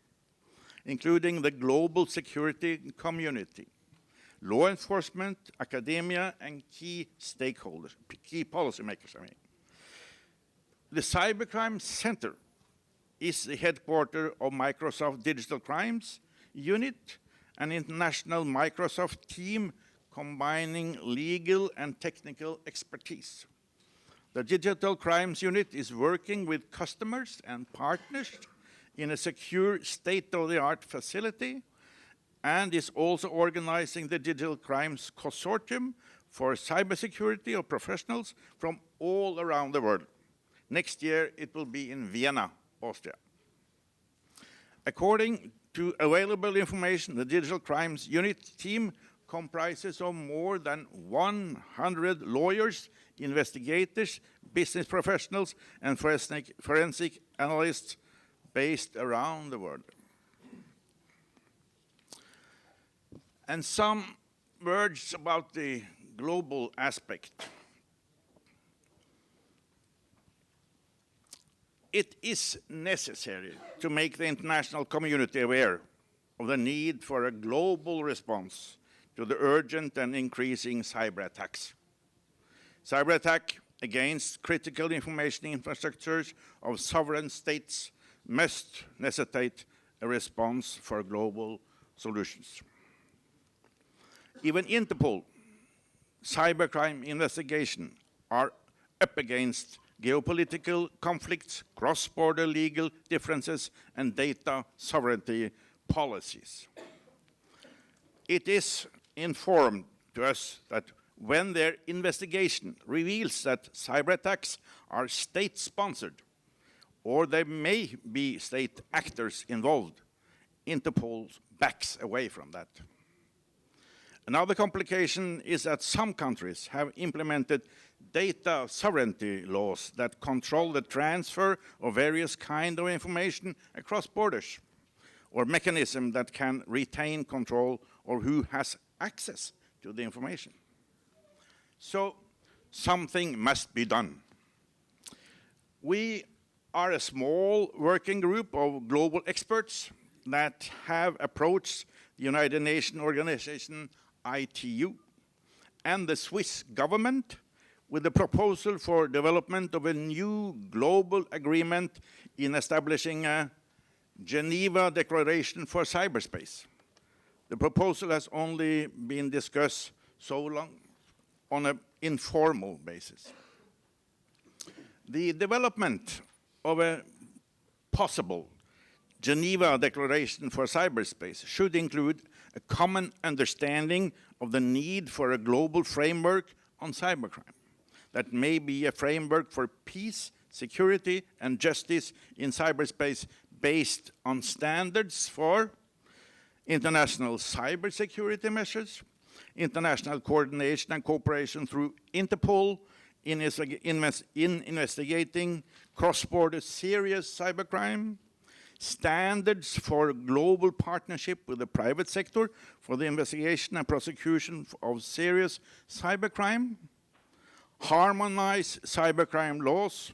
including the global security community, law enforcement, academia, and key stakeholders, key policymakers, I mean. The Cybercrime Center is the headquarters of Microsoft Digital Crimes Unit, an international Microsoft team combining legal and technical expertise. The Digital Crimes Unit is working with customers and partners in a secure state-of-the-art facility, and is also organizing the Digital Crimes Consortium for cybersecurity of professionals from all around the world. Next year, it will be in Vienna, Austria. According to available information, the Digital Crimes Unit team comprises of more than 100 lawyers, investigators, business professionals, and forensic analysts based around the world. And some words about the global aspect. It is necessary to make the international community aware of the need for a global response to the urgent and increasing cyber attacks. Cyber attack against critical information infrastructures of sovereign states must necessitate a response for global solutions. Even Interpol cybercrime investigation are up against geopolitical conflicts, cross-border legal differences, and data sovereignty policies. It is informed to us that when their investigation reveals that cyber attacks are state-sponsored, or there may be state actors involved, Interpol backs away from that. Another complication is that some countries have implemented data sovereignty laws that control the transfer of various kinds of information across borders, or mechanisms that can retain control or who has access to the information. So something must be done. We are a small working group of global experts that have approached the United Nations organization ITU and the Swiss government with a proposal for development of a new global agreement in establishing a Geneva Declaration for Cyberspace. The proposal has only been discussed so long on an informal basis. The development of a possible Geneva Declaration for Cyberspace should include a common understanding of the need for a global framework on cybercrime that may be a framework for peace, security, and justice in cyberspace based on standards for international cybersecurity measures, international coordination and cooperation through Interpol in investigating cross-border serious cybercrime, standards for global partnership with the private sector for the investigation and prosecution of serious cybercrime, harmonize cybercrime laws,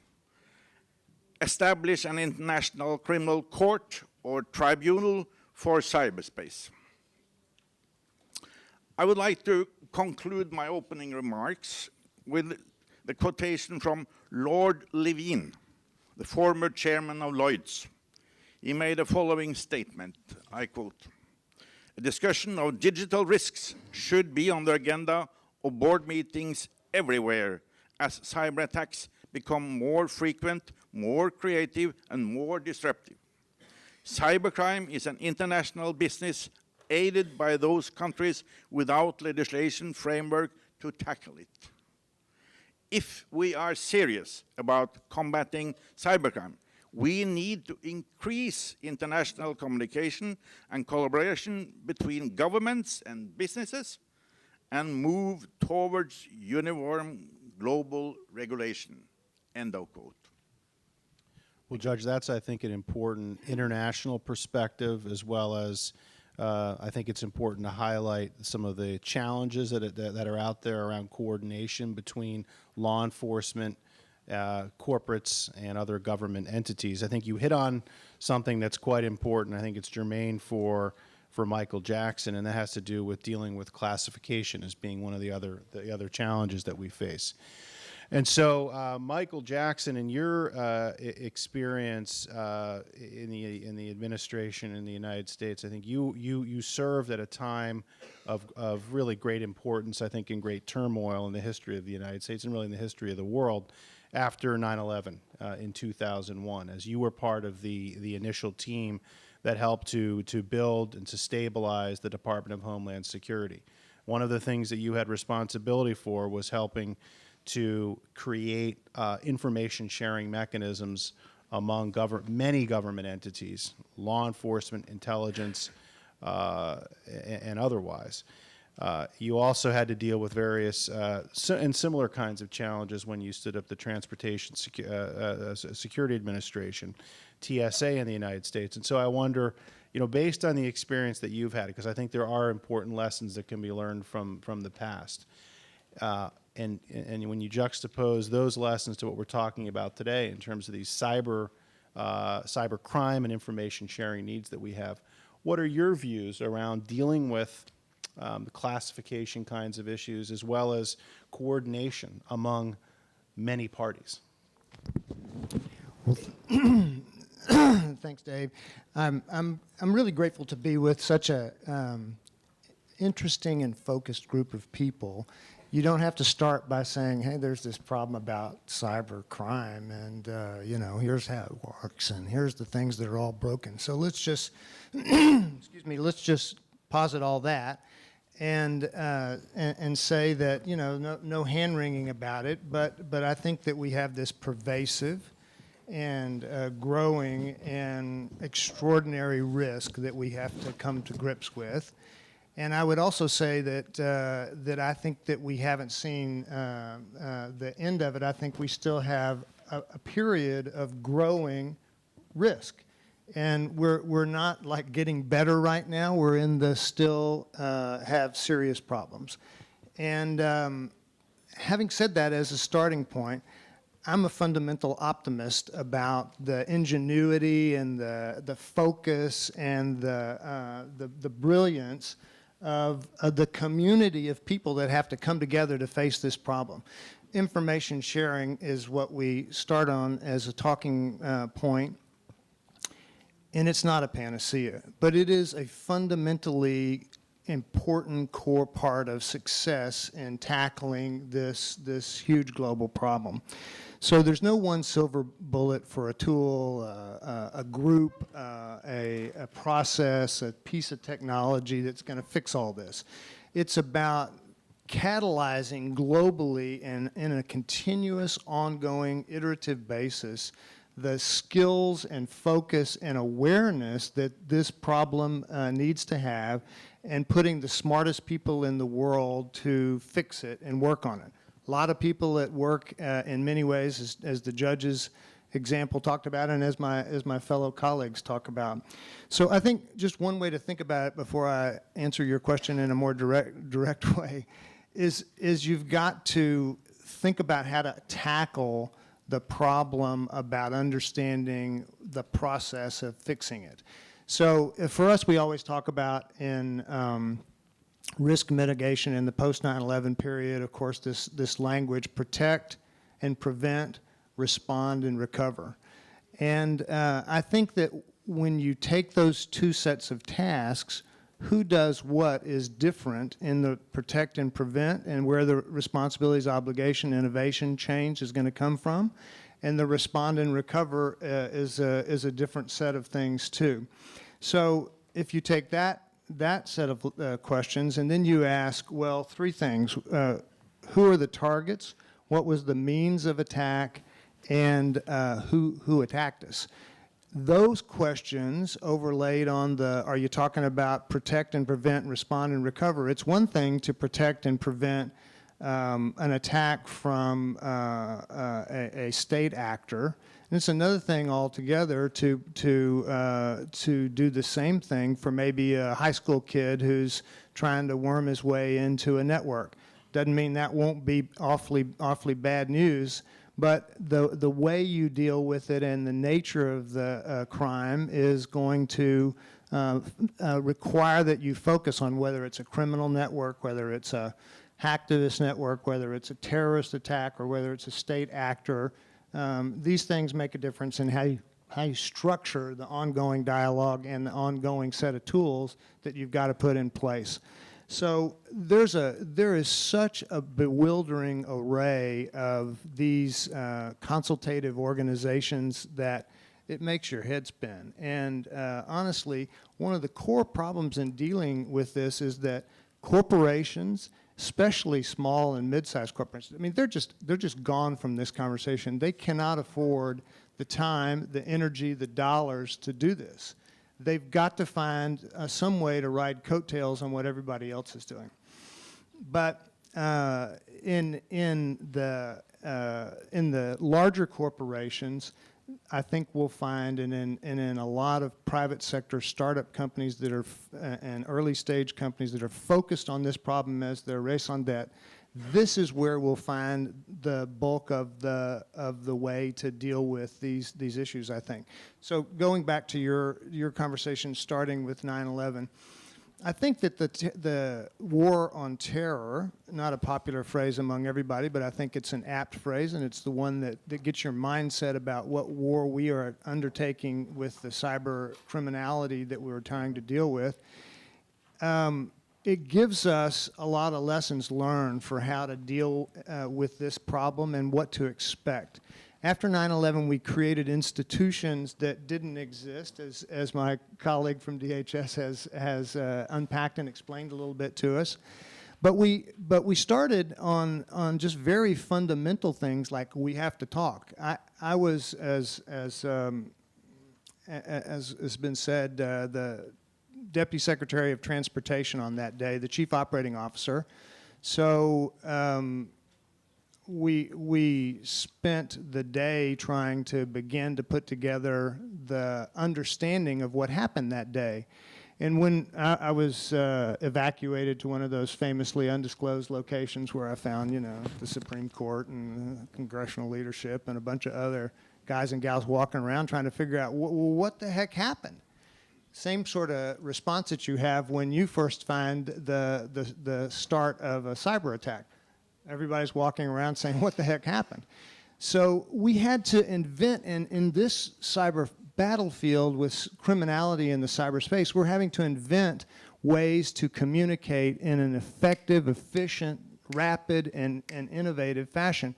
establish an international criminal court or tribunal for cyberspace. I would like to conclude my opening remarks with the quotation from Lord Levine, the former chairman of Lloyd's. He made the following statement, I quote, "A discussion of digital risks should be on the agenda of board meetings everywhere as cyber attacks become more frequent, more creative, and more disruptive. Cybercrime is an international business aided by those countries without legislation framework to tackle it. If we are serious about combating cybercrime, we need to increase international communication and collaboration between governments and businesses and move towards uniform global regulation." End of quote. Well, Judge, that's, I think, an important international perspective, as well as I think it's important to highlight some of the challenges that are out there around coordination between law enforcement, corporates, and other government entities. I think you hit on something that's quite important. I think it's germane for Michael Jackson, and that has to do with dealing with classification as being one of the other challenges that we face. And so, Michael Jackson, in your experience in the administration in the United States, I think you served at a time of really great importance, I think, and great turmoil in the history of the United States and really in the history of the world after 9/11 in 2001, as you were part of the initial team that helped to build and to stabilize the Department of Homeland Security. One of the things that you had responsibility for was helping to create information sharing mechanisms among many government entities, law enforcement, intelligence, and otherwise. You also had to deal with various and similar kinds of challenges when you stood up the Transportation Security Administration, TSA, in the United States. And so I wonder, based on the experience that you've had, because I think there are important lessons that can be learned from the past, and when you juxtapose those lessons to what we're talking about today in terms of these cyber crime and information sharing needs that we have, what are your views around dealing with the classification kinds of issues, as well as coordination among many parties? Well, thanks, Dave. I'm really grateful to be with such a interesting and focused group of people. You don't have to start by saying, hey, there's this problem about cyber crime, and here's how it works, and here's the things that are all broken. So let's just let's just posit all that and say that no hand wringing about it, but I think that we have this pervasive and growing and extraordinary risk that we have to come to grips with. And I would also say that I think that we haven't seen the end of it. I think we still have a period of growing risk, and we're not like getting better right now. We're in the still have serious problems. And having said that, as a starting point, I'm a fundamental optimist about the ingenuity and the focus and the brilliance of the community of people that have to come together to face this problem. Information sharing is what we start on as a talking point, and it's not a panacea, but it is a fundamentally important core part of success in tackling this huge global problem. So there's no one silver bullet for a tool, a group, a process, a piece of technology that's going to fix all this. It's about catalyzing globally and in a continuous, ongoing, iterative basis the skills and focus and awareness that this problem needs to have, and putting the smartest people in the world to fix it and work on it. A lot of people at work in many ways, as the judge's example talked about, and as my fellow colleagues talk about. So I think just one way to think about it before I answer your question in a more direct way is you've got to think about how to tackle the problem about understanding the process of fixing it. So for us, we always talk about in risk mitigation in the post 9/11 period, of course, this language: protect and prevent, respond and recover. And I think that when you take those two sets of tasks, who does what is different in the protect and prevent, and where the responsibilities, obligation, innovation, change is going to come from, and the respond and recover is a different set of things too. So if you take that set of questions, and then you ask, well, three things: who are the targets, what was the means of attack, and who attacked us? Those questions overlaid on are you talking about protect and prevent, respond and recover? It's one thing to protect and prevent an attack from a state actor. And it's another thing altogether to do the same thing for maybe a high school kid who's trying to worm his way into a network. Doesn't mean that won't be awfully bad news, but the way you deal with it and the nature of the crime is going to require that you focus on whether it's a criminal network, whether it's a hacktivist network, whether it's a terrorist attack, or whether it's a state actor. These things make a difference in how you structure the ongoing dialogue and the ongoing set of tools that you've got to put in place. So there is such a bewildering array of these consultative organizations that it makes your head spin. And honestly, one of the core problems in dealing with this is that corporations, especially small and mid-sized corporations, I mean, they're just gone from this conversation. They cannot afford the time, the energy, the dollars to do this. They've got to find some way to ride coattails on what everybody else is doing. But in the larger corporations, I think we'll find, and in a lot of private sector startup companies that are and early stage companies that are focused on this problem as their raison d'etre, this is where we'll find the bulk of the way to deal with these issues, I think. So going back to your conversation, starting with 9/11, I think that the war on terror, not a popular phrase among everybody, but I think it's an apt phrase, and it's the one that gets your mindset about what war we are undertaking with the cyber criminality that we're trying to deal with. It gives us a lot of lessons learned for how to deal with this problem and what to expect. After 9/11, we created institutions that didn't exist, as my colleague from DHS has unpacked and explained a little bit to us. But we started on just very fundamental things like we have to talk. I was, as has been said, the Deputy Secretary of Transportation on that day, the Chief Operating Officer. So we spent the day trying to begin to put together the understanding of what happened that day. And when I was evacuated to one of those famously undisclosed locations where I found, the Supreme Court and congressional leadership and a bunch of other guys and gals walking around trying to figure out what the heck happened. Same sort of response that you have when you first find the start of a cyber attack. Everybody's walking around saying, what the heck happened? So we had to invent, in this cyber battlefield with criminality in the cyberspace, we're having to invent ways to communicate in an effective, efficient, rapid, and innovative fashion.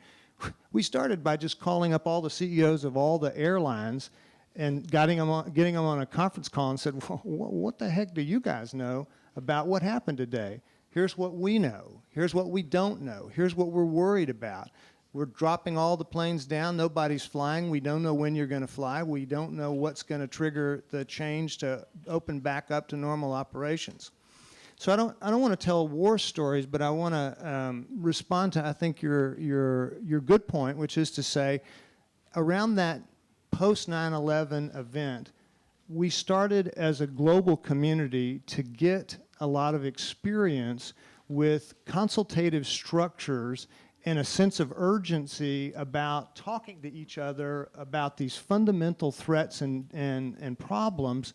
We started by just calling up all the CEOs of all the airlines and getting them on a conference call and said, well, what the heck do you guys know about what happened today? Here's what we know. Here's what we don't know. Here's what we're worried about. We're dropping all the planes down. Nobody's flying. We don't know when you're going to fly. We don't know what's going to trigger the change to open back up to normal operations. So I don't want to tell war stories, but I want to respond to, I think, your good point, which is to say, around that post 9/11 event, we started as a global community to get a lot of experience with consultative structures and a sense of urgency about talking to each other about these fundamental threats and problems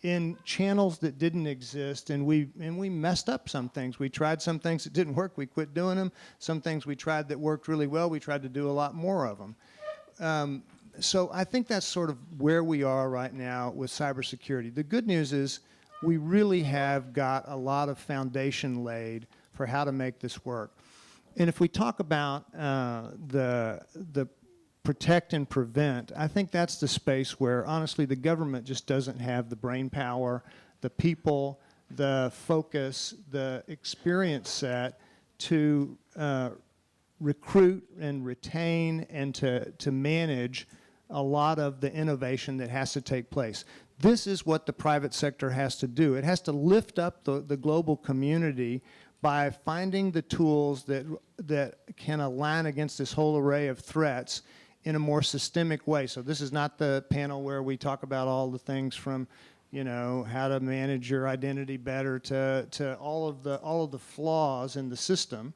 in channels that didn't exist, and we messed up some things. We tried some things that didn't work, we quit doing them. Some things we tried that worked really well, we tried to do a lot more of them. So I think that's sort of where we are right now with cybersecurity. The good news is we really have got a lot of foundation laid for how to make this work. And if we talk about the protect and prevent, I think that's the space where, honestly, the government just doesn't have the brain power, the people, the focus, the experience set to recruit and retain and to manage a lot of the innovation that has to take place. This is what the private sector has to do. It has to lift up the global community by finding the tools that can align against this whole array of threats in a more systemic way. So this is not the panel where we talk about all the things from, you know, how to manage your identity better to all of the flaws in the system.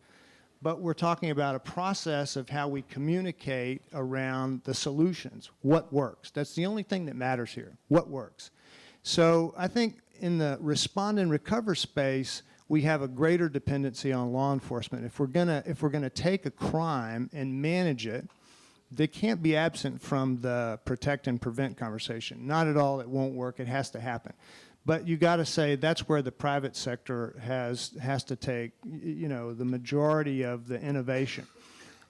But we're talking about a process of how we communicate around the solutions, what works. That's the only thing that matters here, what works. So I think in the respond and recover space, we have a greater dependency on law enforcement. If we're gonna take a crime and manage it, they can't be absent from the protect and prevent conversation. Not at all, it won't work, it has to happen. But you got to say that's where the private sector has to take, you know, the majority of the innovation.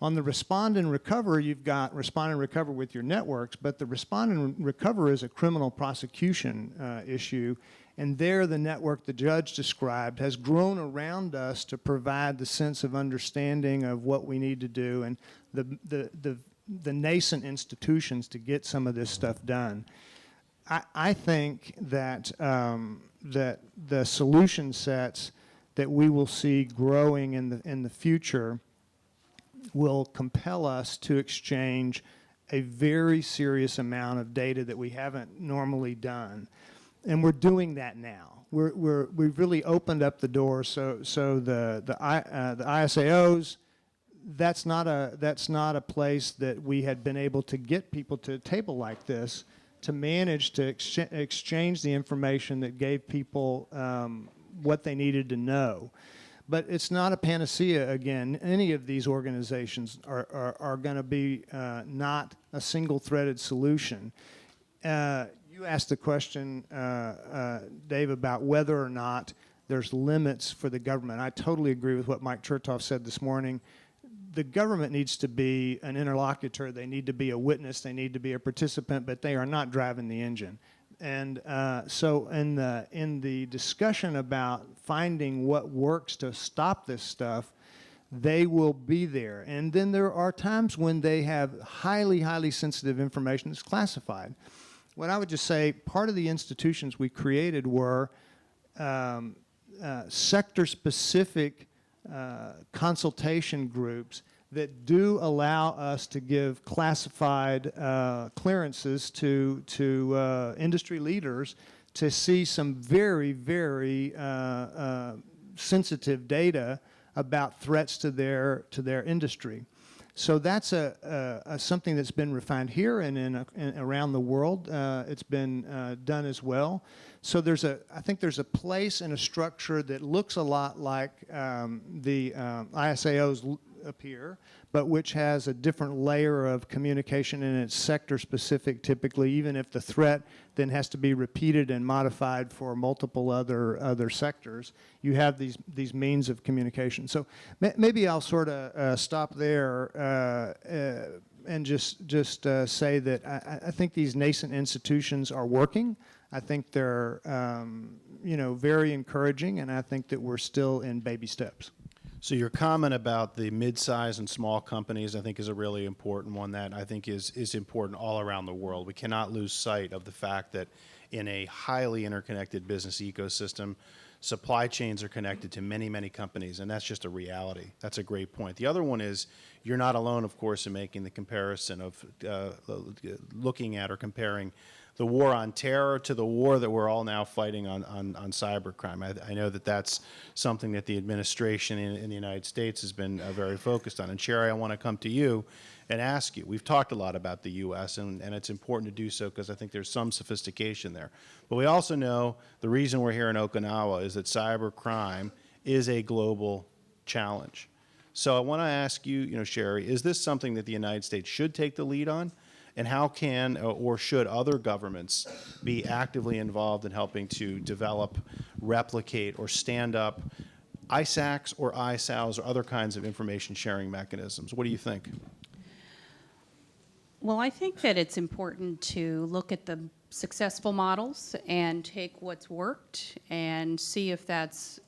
On the respond and recover, you've got respond and recover with your networks, but the respond and recover is a criminal prosecution issue. And there, the network the judge described has grown around us to provide the sense of understanding of what we need to do and the nascent institutions to get some of this stuff done. I think that that the solution sets that we will see growing in the future will compel us to exchange a very serious amount of data that we haven't normally done, and we're doing that now. We've really opened up the door. So the ISAOs. That's not a place that we had been able to get people to a table like this to manage to exchange the information that gave people what they needed to know. But it's not a panacea, again. Any of these organizations are going to be not a single-threaded solution. You asked the question, Dave, about whether or not there's limits for the government. I totally agree with what Mike Chertoff said this morning. The government needs to be an interlocutor. They need to be a witness. They need to be a participant, but they are not driving the engine. And so in the discussion about finding what works to stop this stuff, they will be there. And then there are times when they have highly, highly sensitive information that's classified. What I would just say, part of the institutions we created were sector-specific consultation groups that do allow us to give classified clearances to industry leaders to see some very, very sensitive data about threats to their industry. So that's something that's been refined here and around the world. It's been done as well. So I think there's a place and a structure that looks a lot like the ISAOs appear, but which has a different layer of communication, and it's sector-specific typically, even if the threat then has to be repeated and modified for multiple other sectors. You have these means of communication. So maybe I'll sort of stop there and just say that I think these nascent institutions are working. I think they're very encouraging, and I think that we're still in baby steps. So your comment about the mid-size and small companies, I think, is a really important one that I think is important all around the world. We cannot lose sight of the fact that in a highly interconnected business ecosystem, supply chains are connected to many, many companies, and that's just a reality. That's a great point. The other one is you're not alone, of course, in making the comparison of looking at or comparing the war on terror to the war that we're all now fighting on cybercrime. I know that that's something that the administration in the United States has been very focused on. And Sherry, I want to come to you and ask you. We've talked a lot about the U.S., and it's important to do so because I think there's some sophistication there. But we also know the reason we're here in Okinawa is that cybercrime is a global challenge. So I want to ask you, Sherry, is this something that the United States should take the lead on? And how can or should other governments be actively involved in helping to develop, replicate, or stand up ISACs or ISAOs or other kinds of information sharing mechanisms? What do you think? Well, I think that it's important to look at the successful models and take what's worked and see if that's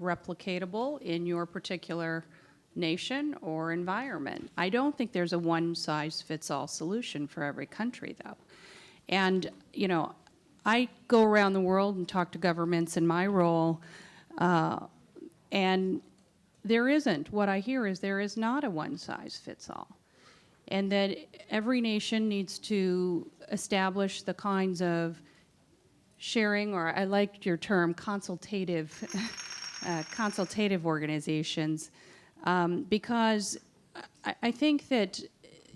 replicatable in your particular nation or environment. I don't think there's a one-size-fits-all solution for every country, though. And, I go around the world and talk to governments in my role, and there isn't, what I hear is there is not a one-size-fits-all, and that every nation needs to establish the kinds of sharing, or I liked your term, consultative, consultative organizations, because I think that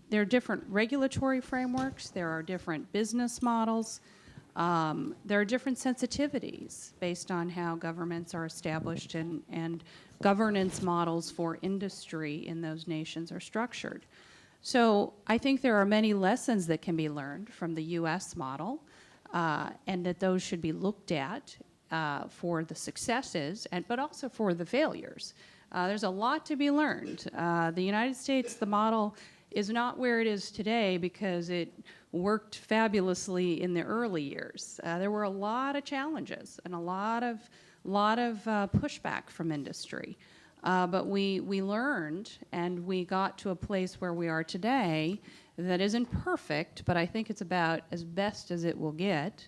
there are different regulatory frameworks, there are different business models, there are different sensitivities based on how governments are established and governance models for industry in those nations are structured. So I think there are many lessons that can be learned from the US model, and that those should be looked at for the successes, but also for the failures. There's a lot to be learned. The United States, the model is not where it is today because it worked fabulously in the early years. There were a lot of challenges and a lot of pushback from industry. But we learned, and we got to a place where we are today that isn't perfect, but I think it's about as best as it will get.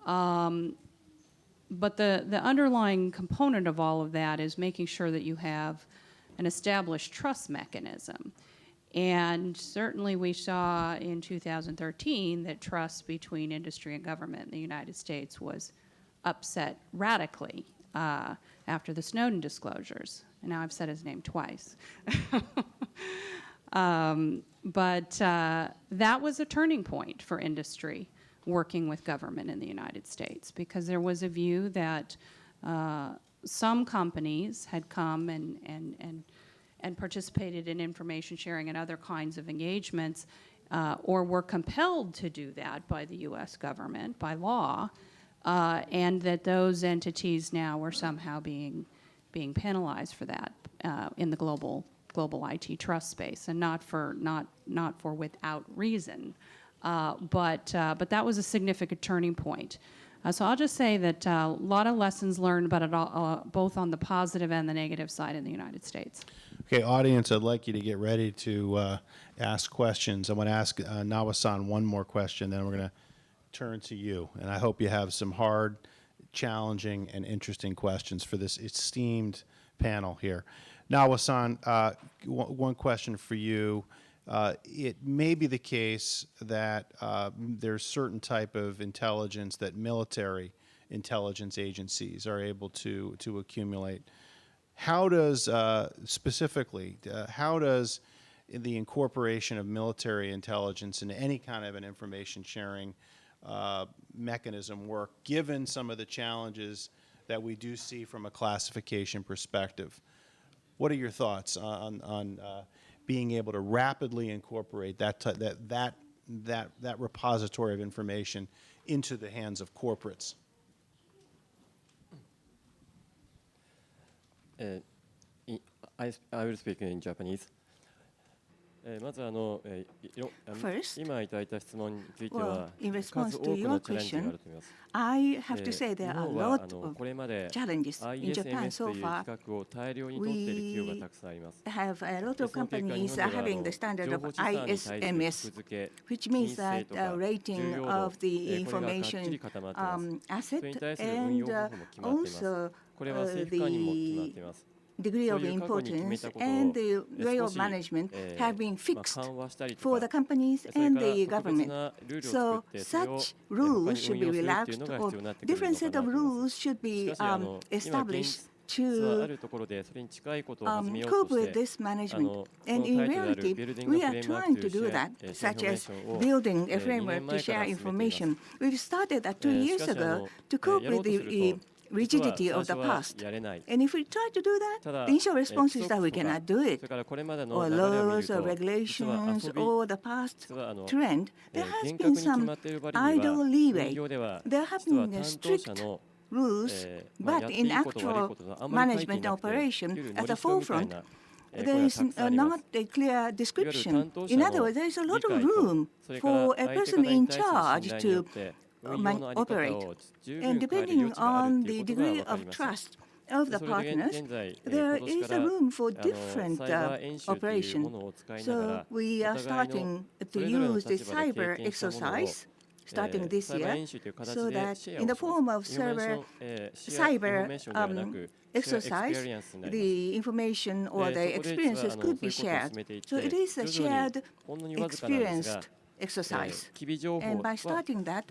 But the underlying component of all of that is making sure that you have an established trust mechanism. And certainly we saw in 2013 that trust between industry and government in the United States was upset radically after the Snowden disclosures. And now I've said his name twice. But that was a turning point for industry working with government in the United States, because there was a view that some companies had come and participated in information sharing and other kinds of engagements, or were compelled to do that by the US government, by law, and that those entities now were somehow being penalized for that in the global IT trust space, and not for without reason. But that was a significant turning point. So I'll just say that a lot of lessons learned, but both on the positive and the negative side in the United States. Okay, audience, I'd like you to get ready to ask questions. I want to ask Nawa-san one more question, then we're going to turn to you. And I hope you have some hard, challenging, and interesting questions for this esteemed panel here. Nawa-san, one question for you. It may be the case that there's certain type of intelligence that military intelligence agencies are able to accumulate. How does, specifically, how does the incorporation of military intelligence into any kind of an information sharing mechanism work, given some of the challenges that we do see from a classification perspective? What are your thoughts on being able to rapidly incorporate that repository of information into the hands of corporates? I will speak in Japanese. First, 今いただいた質問については in 数 response 多 to く your のチャレンジがあ question, ると思います。 I have to say there 日 are a 本は lot of これまで challenges in Japan ISMS と so いう far. 規格を大量に取っている企業がたくさんあります。 Have a lot of その結果、日 companies 本では having the standard 情 of 報資産に対する ISMS, 格付け、 which 金 means 性 that とか重 rating 要度、 of the これががっちり information 固まっています。それに asset 対する運用 and 方法も決まっています。 also これは政府間にも決まっています。 degree of importance and the way of management have been fixed for the companies and the government. So such rules should be relaxed, or different set of rules should be established to cope with this management. And in reality, we are trying to do that, such as building a framework to share information. We've started that 2 years ago to cope with the rigidity of the past. And if we try to do that, the initial response is that we cannot do it. Or laws or regulations or the past trend, there has been some idle leeway. There have been strict rules, but in actual management operation at the forefront, there is not a clear description. In other words, there is a lot of room for a person in charge to operate. And depending on the degree of trust of the partners, there is a room for different operation. So we are starting to use the cyber exercise starting this year, so that in the form of cyber exercise, the information or the experiences could be shared. So it is a shared, experienced exercise. And by starting that,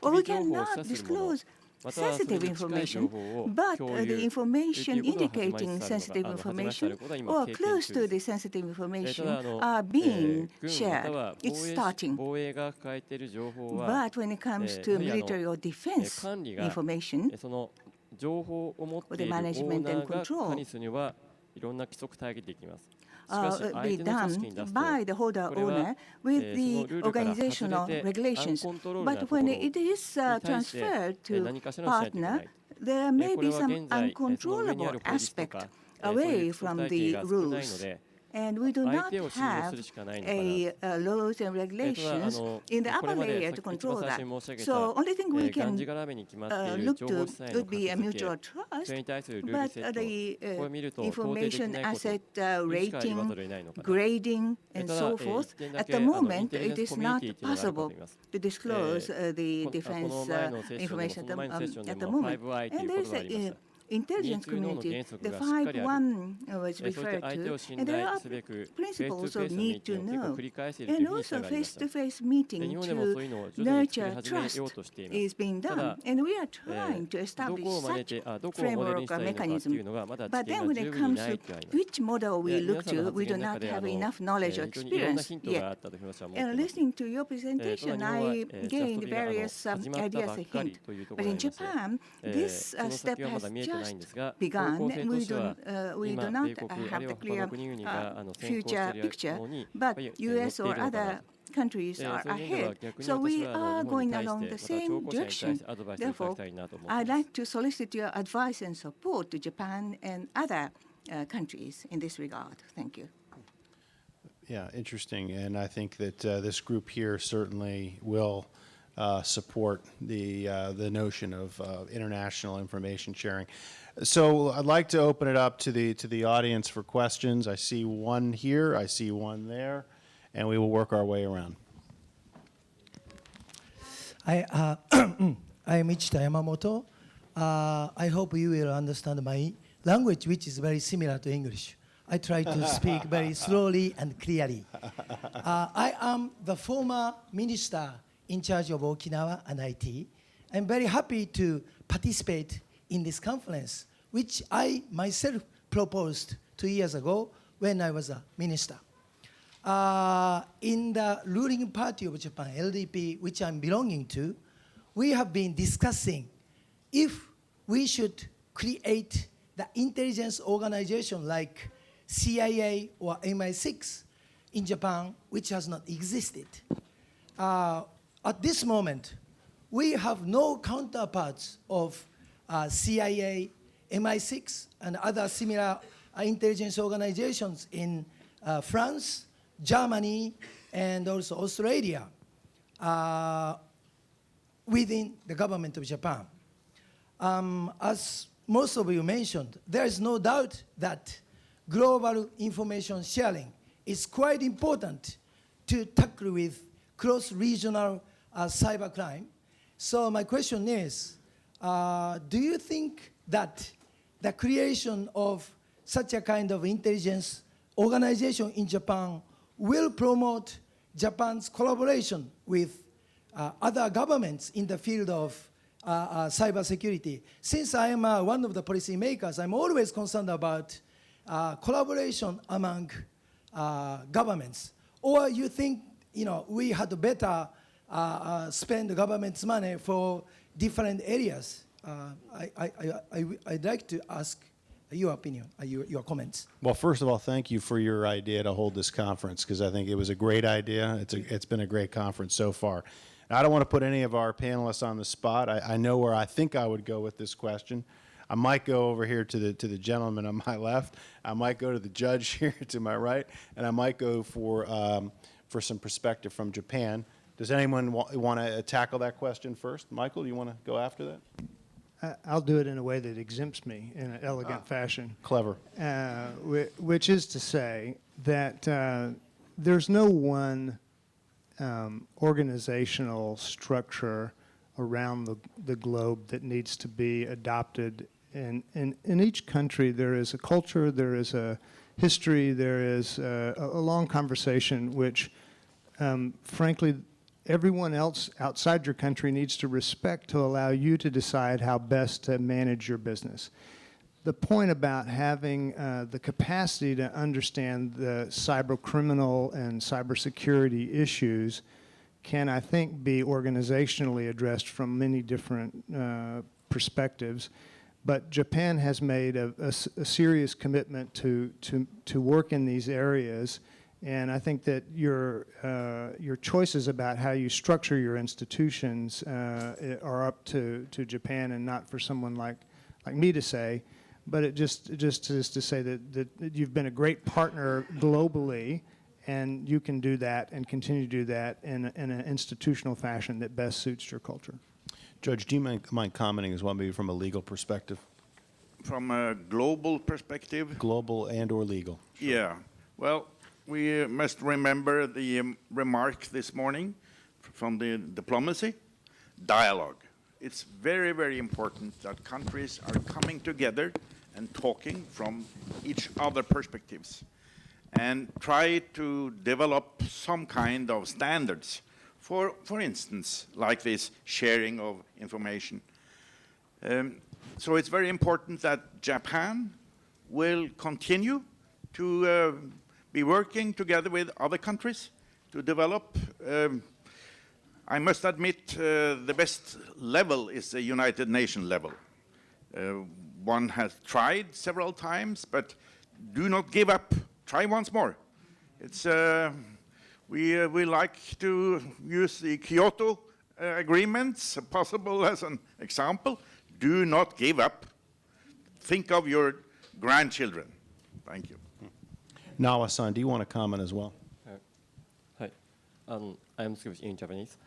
well, we cannot disclose sensitive information, but the information indicating sensitive information or close to the sensitive information are being shared. It's starting. But when it comes to military or defense information, or the management and control, be done by the holder owner with the organizational regulations. But when it is transferred to partner, there may be some uncontrollable aspect away from the rules. And we do not have laws and regulations in the upper layer to control that. So only thing we can look to would be a mutual trust, but the information asset rating, grading, and so forth, at the moment it is not possible to disclose the defense information at the moment. And there is a intelligence community, the 5-1 was referred to, and there are principles of need to know, and also face-to-face meeting to nurture trust is being done, and we are trying to establish such framework or mechanism. But then when it comes to which model we look to, we do not have enough knowledge or experience yet. And listening to your presentation, I gained various ideas a hint. But in Japan, this step has just begun, and we do not have the clear future picture, but US or other countries are ahead. So we are going along the same direction. Therefore, I'd like to solicit your advice and support to Japan and other countries in this regard. Thank you. Yeah, interesting. And I think that this group here certainly will support the notion of international information sharing. So I'd like to open it up to the audience for questions. I see one here, I see one there, and we will work our way around. I am Ichita Yamamoto. I hope you will understand my language, which is very similar to English. I try to speak very slowly and clearly. I am the former minister in charge of Okinawa and IT. I'm very happy to participate in this conference, which I myself proposed 2 years ago when I was a minister. In the ruling party of Japan, LDP, which I'm belonging to, we have been discussing if we should create the intelligence organization like CIA or MI6 in Japan, which has not existed. At this moment, we have no counterparts of CIA, MI6, and other similar intelligence organizations in France, Germany, and also Australia within the government of Japan. As most of you mentioned, there is no doubt that global information sharing is quite important to tackle with cross-regional cybercrime. So my question is, do you think that the creation of such a kind of intelligence organization in Japan will promote Japan's collaboration with other governments in the field of cybersecurity? Since I am one of the policymakers, I'm always concerned about collaboration among governments. Or you think, we had to better spend the government's money for different areas? I'd like to ask your opinion, your comments. Well, first of all, thank you for your idea to hold this conference, because I think it was a great idea. It's been a great conference so far. I don't want to put any of our panelists on the spot. I know where I think I would go with this question. I might go over here to the gentleman on my left. I might go to the judge here to my right, and I might go for some perspective from Japan. Does anyone want to tackle that question first? Michael, do you want to go after that? I'll do it in a way that exempts me in an elegant fashion. Clever. Which is to say that there's no one organizational structure around the globe that needs to be adopted And in each country, there is a culture, there is a history, there is a long conversation which, frankly, everyone else outside your country needs to respect to allow you to decide how best to manage your business. The point about having the capacity to understand the cyber criminal and cybersecurity issues can, I think, be organizationally addressed from many different perspectives. But Japan has made a serious commitment to work in these areas, and I think that your choices about how you structure your institutions are up to Japan and not for someone like me to say. But it just is to say that you've been a great partner globally, and you can do that and continue to do that in an institutional fashion that best suits your culture. Judge, do you mind commenting as well, maybe from a legal perspective? From a global perspective? Global and or legal. Sure. Yeah. Well, we must remember the remark this morning from the diplomacy, dialogue. It's very, very important that countries are coming together and talking from each other perspectives and try to develop some kind of standards for instance, like this sharing of information. So it's very important that Japan will continue to be working together with other countries to develop. I must admit the best level is the United Nations level. One has tried several times, but do not give up. Try once more. It's, we like to use the Kyoto agreements, possible as an example. Do not give up. Think of your grandchildren. Thank you. Nawa-san, do you want to comment as well? I am speaking in Japanese.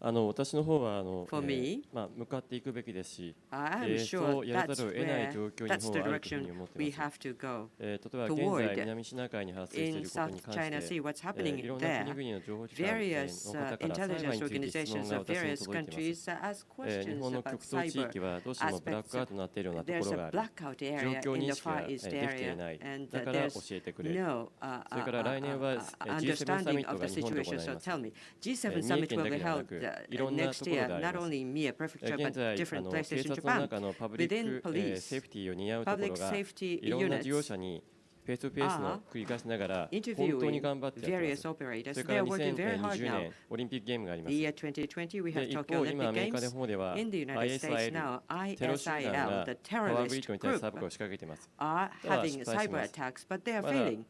私の方はFor me, 向かっていくべきですし、 I am そう sure やらざ that's るを得ない状 where 況に that's 方 the はあるというふう direction に思って we います。 have to go 例えば現 toward 在南シナ海に発生してい in ることに South 関 China し Sea. What's て、happening いろんな there? 国々の情報機関 Various の方から裁判 intelligence について質問 organizations が of 私に various 届いています。 countries ask 日 questions 本の about 極東地域 cyber はどうしてもブラックアウト aspects. になっているようなとこ There's ろ a があり、 blackout 状 area 況 in 認 the 識が Far East できてい area, ない。 and だから教 there's えてくれ。 no それから来年は G7 サミ understanding ット of が the 日本で行 situation. わ So れます tell。me, G7 三重 summit 県 will だ be けではな held く、いろんな next ところで year, あり not ます。 only in Mie Prefecture, 現 but 在、 different 警 places in 察の Japan. 中のパブリッ Within ク、 police, セーフティーを担うところ public が、 safety いろんな事業 units 者にフェイストゥフェイスの繰り返しながら、本当に interviewing 頑張ってやってま various す。 operators. それか They ら are working very hard 2020 now. 年オリンピックゲームがありま The す。 year 2020, we で have 一 Tokyo 方、今ア Olympic メリカの Games. 方では In the United States now, ISIL テロ集団 ISIL, が the パワーブリッ terrorist クに対してサブ group, を仕掛けています。 are ただ having 失敗し cyber ます。 attacks, but they are まだ failing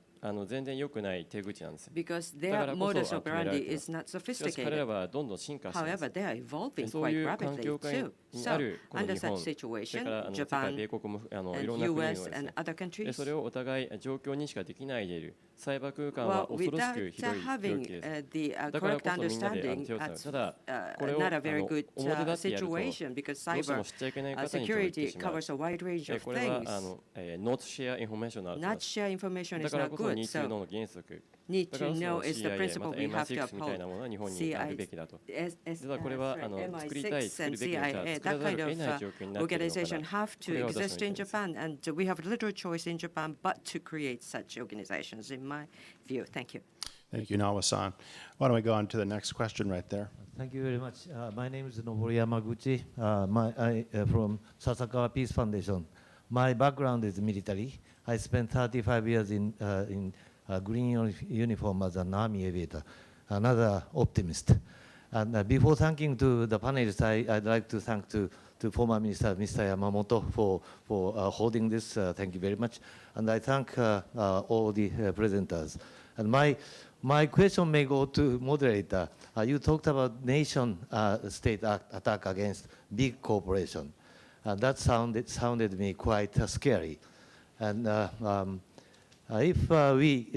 全然良くない手口なんです。 because だか their らこ modus そ止められ operandi ていま is す。 not しかし彼ら sophisticated. はどんどん進化していま However, す。 they are evolving そうい quite う環 rapidly 境下 too. にあ So, るこの under 日 such 本、それ situation, から世界、米 Japan 国もいろ and んな国々も US です and ね、 other で countries, それをお互い状況認識ができないでいるサイバー空間は well, 恐ろし without くひどい領 having 域です。 the だから correct こそみんなで understanding, 手をつなぐ。 that's ただ、これを not a very good 表立ってやると、どう situation because しても cyber 知っちゃいけない方に手を言って security しまう。 covers a wide range of これは things. not share information のあると思い Not ます。 share information だ is から not こそ good. 2.2 So の原則。 need だから to こそ know is the CIA、ま principle た we have to MI6 みたいな uphold. ものは日本にあるべきだと。 実はこれは作りたい、 MI6作る and べきだ CIA, 作ら that ざる kind を of 得ない状況になっているのか organization な。 have これ to が私の exist 意 in 見です。 Japan, and we have little choice in Japan but to create such organizations, in my view. Thank you. Thank you, Nawa-san. Why don't we go on to the next question right there? Thank you very much. My name is Noboru Yamaguchi. From Sasakawa Peace Foundation. My background is military. I spent 35 years in green uniform as an army aviator. Another optimist. And before thanking to the panelists, I'd like to thank to former Minister Mr. Yamamoto for holding this. Thank you very much. And I thank all the presenters. And my question may go to moderator. You talked about nation-state attack against big corporation. That sounded me quite scary. And if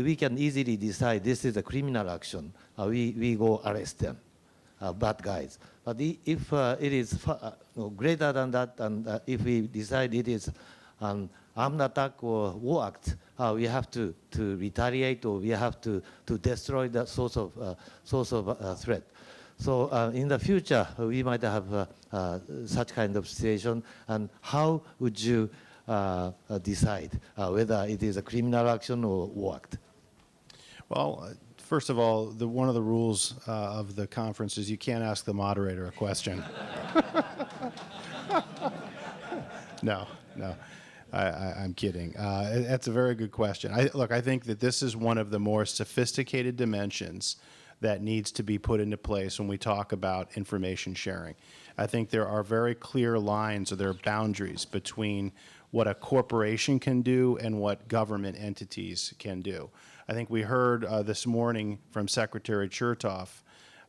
we can easily decide this is a criminal action, we go arrest them, bad guys. But if it is greater than that, and if we decide it is an armed attack or war act, we have to retaliate, or we have to destroy that source of threat. So in the future, we might have such kind of situation. And how would you decide whether it is a criminal action or war act? Well, first of all, one of the rules of the conference is you can't ask the moderator a question. No. I'm kidding. That's a very good question. Look, I think that this is one of the more sophisticated dimensions that needs to be put into place when we talk about information sharing. I think there are very clear lines, or there are boundaries between what a corporation can do and what government entities can do. I think we heard this morning from Secretary Chertoff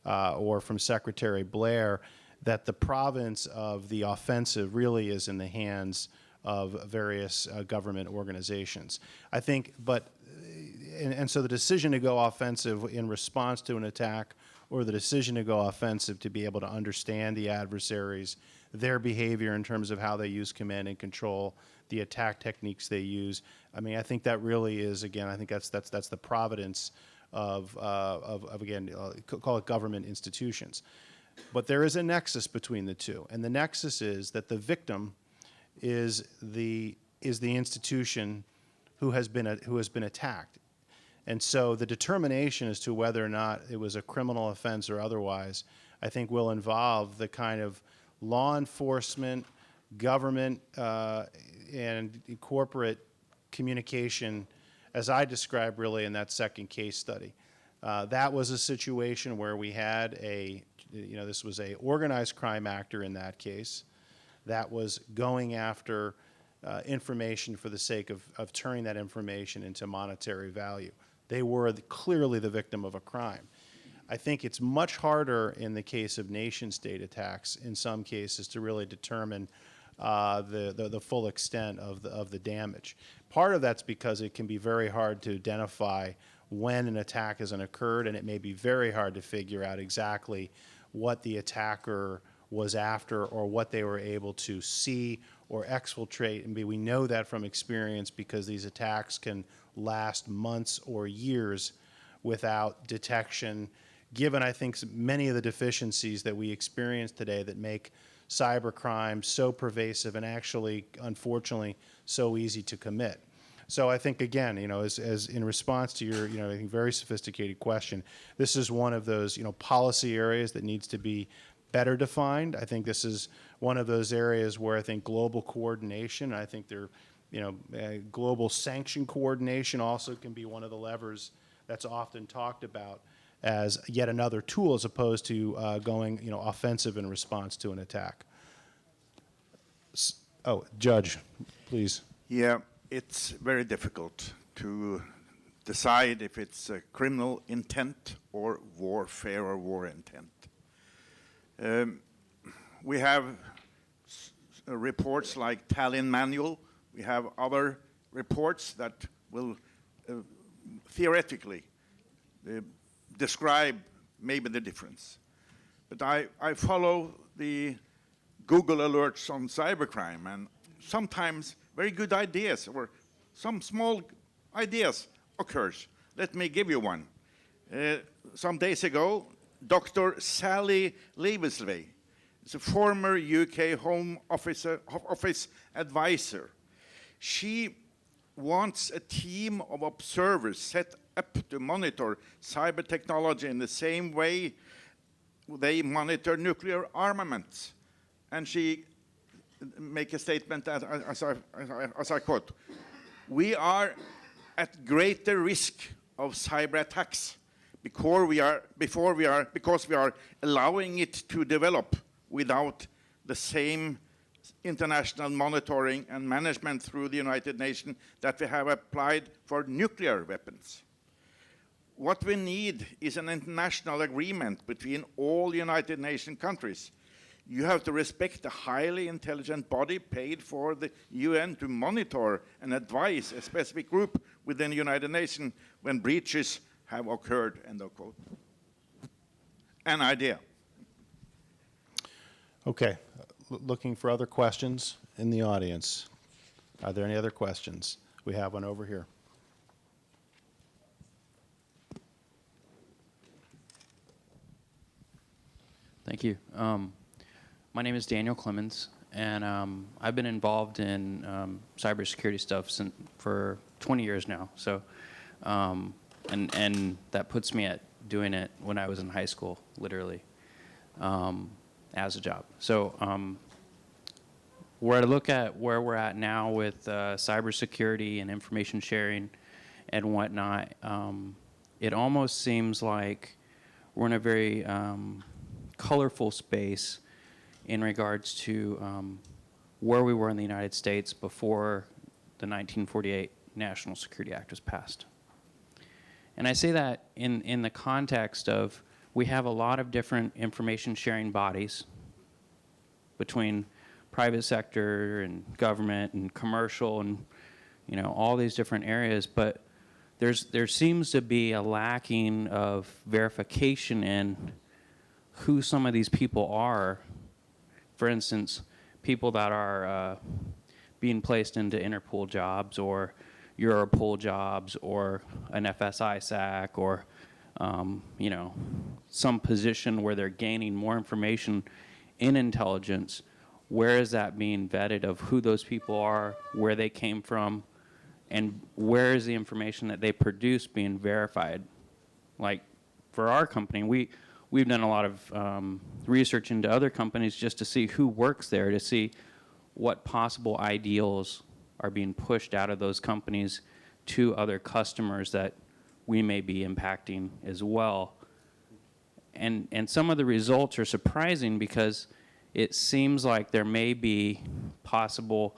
or from Secretary Blair that the province of the offensive really is in the hands of various government organizations. I think, and so the decision to go offensive in response to an attack, or the decision to go offensive to be able to understand the adversaries, their behavior in terms of how they use command and control, the attack techniques they use. I mean, I think that really is, again, I think that's the providence of again, call it government institutions. But there is a nexus between the two, and the nexus is that the victim is the institution who has been attacked. And so the determination as to whether or not it was a criminal offense or otherwise, I think will involve the kind of law enforcement, government, and corporate communication, as I described really in that second case study. That was a situation where we had this was a organized crime actor in that case that was going after information for the sake of turning that information into monetary value. They were clearly the victim of a crime. I think it's much harder in the case of nation-state attacks in some cases to really determine the full extent of the damage. Part of that's because it can be very hard to identify when an attack has occurred, and it may be very hard to figure out exactly what the attacker was after or what they were able to see or exfiltrate. And we know that from experience because these attacks can last months or years without detection, given, I think, many of the deficiencies that we experience today that make cybercrime so pervasive and actually, unfortunately, so easy to commit. So I think, again, as in response to your, I think, very sophisticated question, this is one of those, policy areas that needs to be better defined. I think this is one of those areas where I think global coordination, I think global sanction coordination also can be one of the levers that's often talked about as yet another tool as opposed to going, offensive in response to an attack. Oh, Judge, please. Yeah, it's very difficult to decide if it's a criminal intent or warfare or war intent. We have reports like Tallinn Manual. We have other reports that will theoretically describe maybe the difference. But I follow the Google alerts on cybercrime, and sometimes very good ideas or some small ideas occurs. Let me give you one. Some days ago, Dr. Sally Leavesley is a former UK Home Office advisor. She wants a team of observers set up to monitor cyber technology in the same way they monitor nuclear armaments. And she make a statement that, as I quote, "We are at greater risk of cyber attacks because we are allowing it to develop without the same international monitoring and management through the United Nations that we have applied for nuclear weapons. What we need is an international agreement between all United Nations countries. You have to respect a highly intelligent body paid for the UN to monitor and advise a specific group within the United Nations when breaches have occurred," end of quote. An idea. Okay, looking for other questions in the audience. Are there any other questions? We have one over here. Thank you. My name is Daniel Clemens, and I've been involved in cybersecurity stuff for 20 years now. So, and that puts me at doing it when I was in high school, literally, as a job. So, where I look at where we're at now with cybersecurity and information sharing and whatnot, it almost seems like we're in a very colorful space in regards to where we were in the United States before the 1948 National Security Act was passed. And I say that in the context of we have a lot of different information sharing bodies between private sector and government and commercial and all these different areas, but there seems to be a lacking of verification in who some of these people are. For instance, people that are being placed into Interpol jobs or Europol jobs or an FSI SAC or some position where they're gaining more information in intelligence. Where is that being vetted of who those people are, where they came from, and where is the information that they produce being verified? Like for our company, we've done a lot of research into other companies just to see who works there, to see what possible ideals are being pushed out of those companies to other customers that we may be impacting as well. And some of the results are surprising because it seems like there may be possible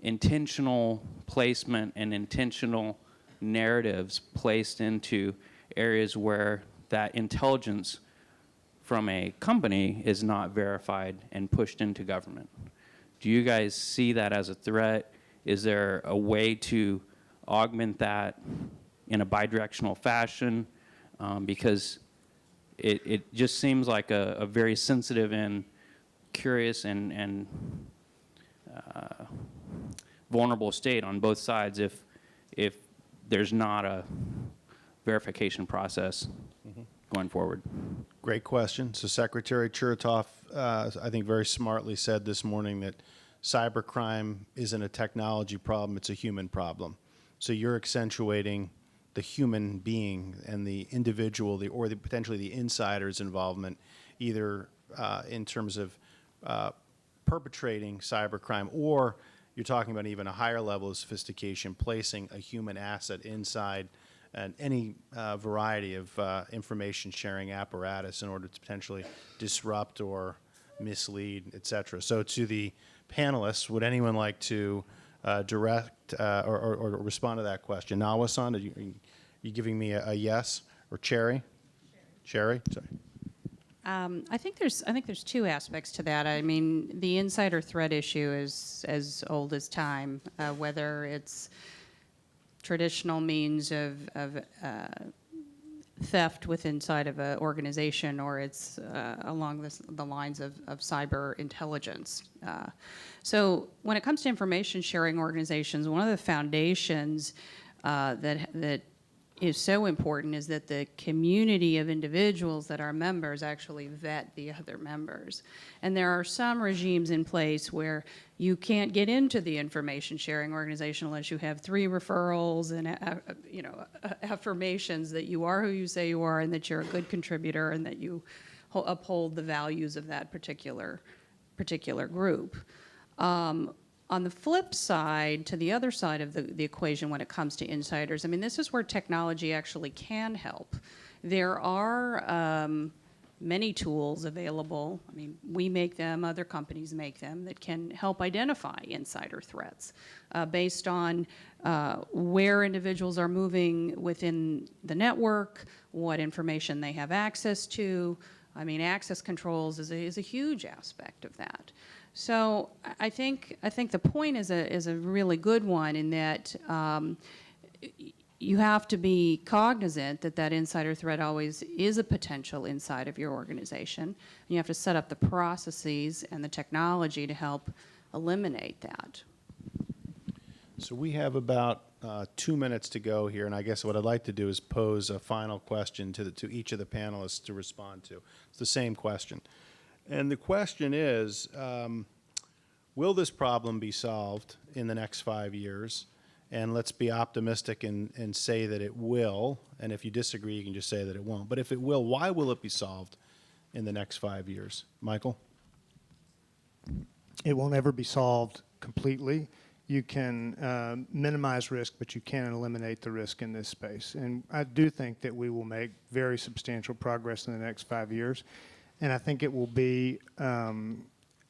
intentional placement and intentional narratives placed into areas where that intelligence from a company is not verified and pushed into government. Do you guys see that as a threat? Is there a way to augment that in a bidirectional fashion? Because it just seems like a very sensitive and curious and vulnerable state on both sides if there's not a verification process going forward. Great question. So Secretary Chertoff, I think very smartly said this morning that cybercrime isn't a technology problem, it's a human problem. So you're accentuating the human being and the individual, or potentially the insider's involvement, either in terms of perpetrating cybercrime, or you're talking about even a higher level of sophistication, placing a human asset inside any variety of information sharing apparatus in order to potentially disrupt or mislead, et cetera. So to the panelists, would anyone like to direct or respond to that question? Nawa-san, are you giving me a yes? Or Cherry? Cherry? Sorry. I think there's two aspects to that. I mean, the insider threat issue is as old as time, whether it's traditional means of theft inside of an organization, or it's along the lines of cyber intelligence. So when it comes to information sharing organizations, one of the foundations that is so important is that the community of individuals that are members actually vet the other members. And there are some regimes in place where you can't get into the information sharing organization unless you have 3 referrals and affirmations that you are who you say you are and that you're a good contributor and that you uphold the values of that particular group. On the flip side, to the other side of the equation when it comes to insiders, I mean, this is where technology actually can help. There are many tools available. I mean, we make them, other companies make them, that can help identify insider threats based on where individuals are moving within the network, what information they have access to. I mean, access controls is a huge aspect of that. So I think the point is a really good one in that you have to be cognizant that insider threat always is a potential inside of your organization. You have to set up the processes and the technology to help eliminate that. So we have about 2 minutes to go here, and I guess what I'd like to do is pose a final question to each of the panelists to respond to. It's the same question. And the question is, will this problem be solved in the next 5 years? And let's be optimistic and say that it will. And if you disagree, you can just say that it won't. But if it will, why will it be solved in the next 5 years? Michael? It won't ever be solved completely. You can minimize risk, but you can't eliminate the risk in this space. And I do think that we will make very substantial progress in the next 5 years. And I think it will be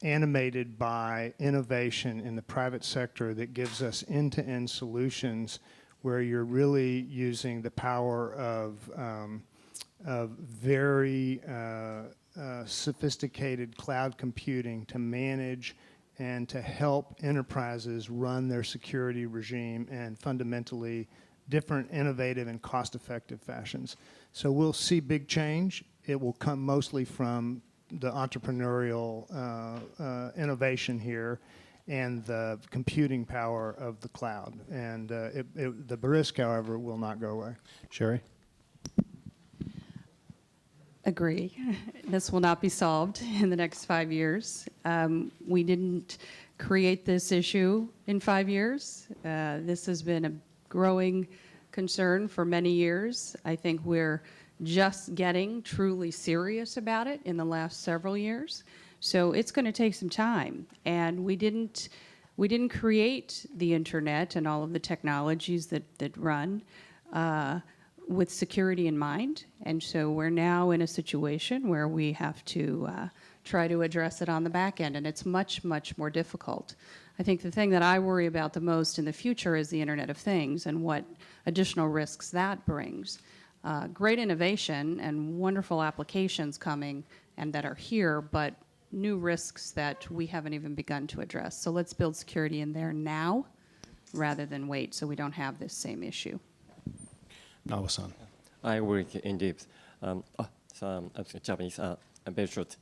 animated by innovation in the private sector that gives us end-to-end solutions where you're really using the power of very sophisticated cloud computing to manage and to help enterprises run their security regime in fundamentally different, innovative, and cost-effective fashions. So we'll see big change. It will come mostly from the entrepreneurial innovation here and the computing power of the cloud. And the risk, however, will not go away. Sherry? Agree. This will not be solved in the next 5 years. We didn't create this issue in 5 years. This has been a growing concern for many years. I think we're just getting truly serious about it in the last several years. So it's going to take some time. And we didn't create the internet and all of the technologies that run with security in mind. And so we're now in a situation where we have to try to address it on the back end, and it's much, much more difficult. I think the thing that I worry about the most in the future is the Internet of Things and what additional risks that brings. Great innovation and wonderful applications coming and that are here, but new risks that we haven't even begun to address. So let's build security in there now rather than wait so we don't have this same issue. Nawa-san. I work in depth. Japanese, very short.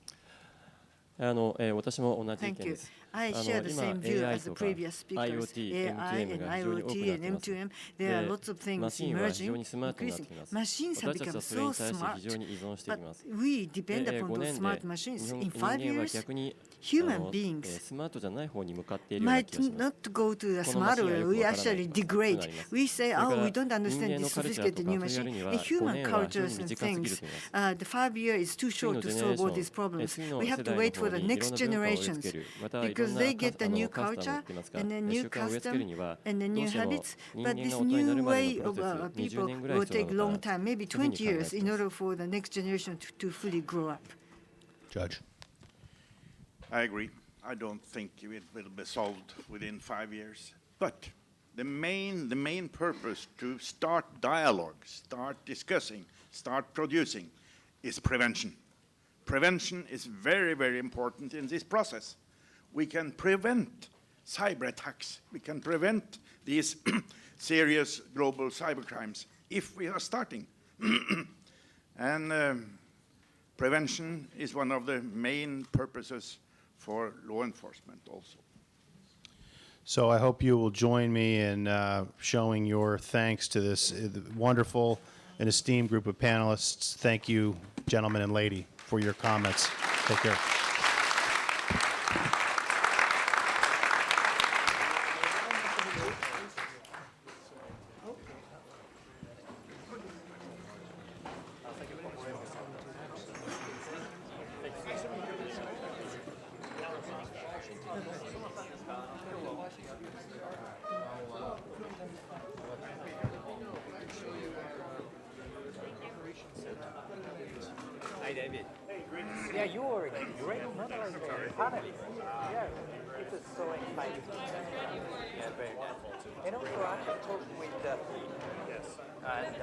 私も同じ意見 Thank で you. す。 I share the 今 same view AI as the とか previous speakers. IoT、 AI M2M and が非常に多く IoT なっ and ています。 M2M, there are lots of マ things シンは非常 emerging, にスマートになって increasing. います。 Machines have 私たち become はそれ so に対して smart, 非常に依存してい but ます。 we depend で、 upon 5 those 年 smart で machines. 人 In 5間は years, 逆に human beings スマートじゃない方に向かっているような might 気がします。 not go to the このマ smart シンは way. よく We わからない actually とか degrade. なります。 We say, それか oh, ら we don't 人 understand 間の this カルチャーと sophisticated か new それや machine. るには The 5 human 年は非常 cultures に and 短すぎる things, と思います。 the 5 years is too 次 short の to ジェネレ solve ーシ all ョ these ン、 problems. 次の We 世 have to 代の wait 方 for the にいろん next な文化を植え付 generations ける。またいろ because んな they get the new カスタムって culture 言いますか、 and the 習 new 慣を植え付けるに custom は and the ど new うしても habits. 人 But 間 this が大人にな new るまで way のプ of ロセス、20 people 年ぐらい will 必要 take なの long か time, な maybe というふうに 20考え years てい in ます。 order for the next generation to fully grow up. Judge? I agree. I don't think it will be solved within 5 years. But the main purpose to start dialogue, start discussing, start producing is prevention. Prevention is very, very important in this process. We can prevent cyber attacks. We can prevent these serious global cybercrimes if we are starting. And prevention is one of the main purposes for law enforcement also. So I hope you will join me in showing your thanks to this wonderful and esteemed group of panelists. Thank you, gentlemen and lady, for your comments. Take care. Hi, David. Yeah, you are a great panelist. Yeah, it is so exciting. Yeah, very nice. And also, I have talked with yes, and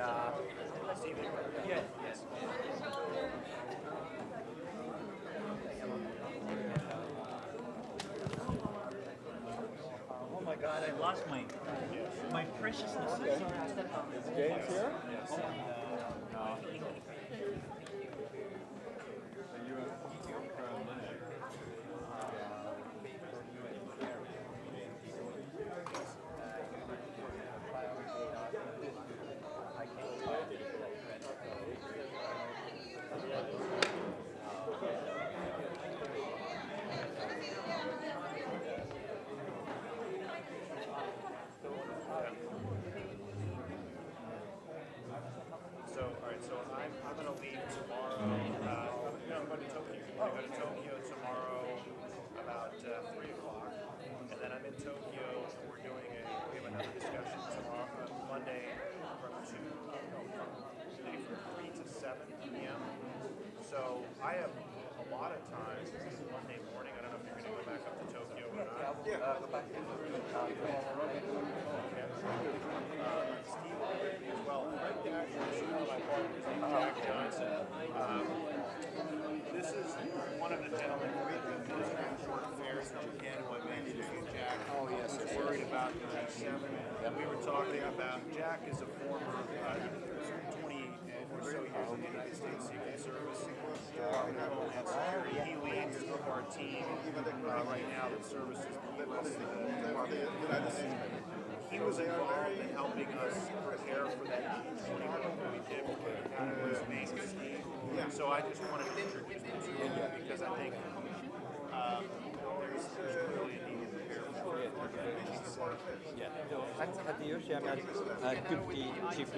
yes, yes. Oh my God, I lost my precious necessity. Is James here? Yes. I go to Tokyo tomorrow about 3 o'clock, and then I'm in Tokyo, and we have another discussion tomorrow, Monday from 3 to 7 p.m. So I have a lot of time Monday morning. I don't know if you're going to go back up to Tokyo or not. Yeah, go back. Steve as well. Jack, my partner, Jack Johnson. This is one of the gentlemen who goes around foreign affairs in Japan who I mentioned to you, Jack. Oh, yes. Who's worried about the G7. And we were talking about, Jack is a former 20 or so years in the United States Secret Service, Department of Homeland Security. He leads our team right now that services the U.S. United States. He was involved in helping us prepare for that G20 that we did with his main scheme. So I just wanted to introduce him to you because I think there's clearly a need to prepare for it. Yeah. At the Yoshiyama, Deputy Chief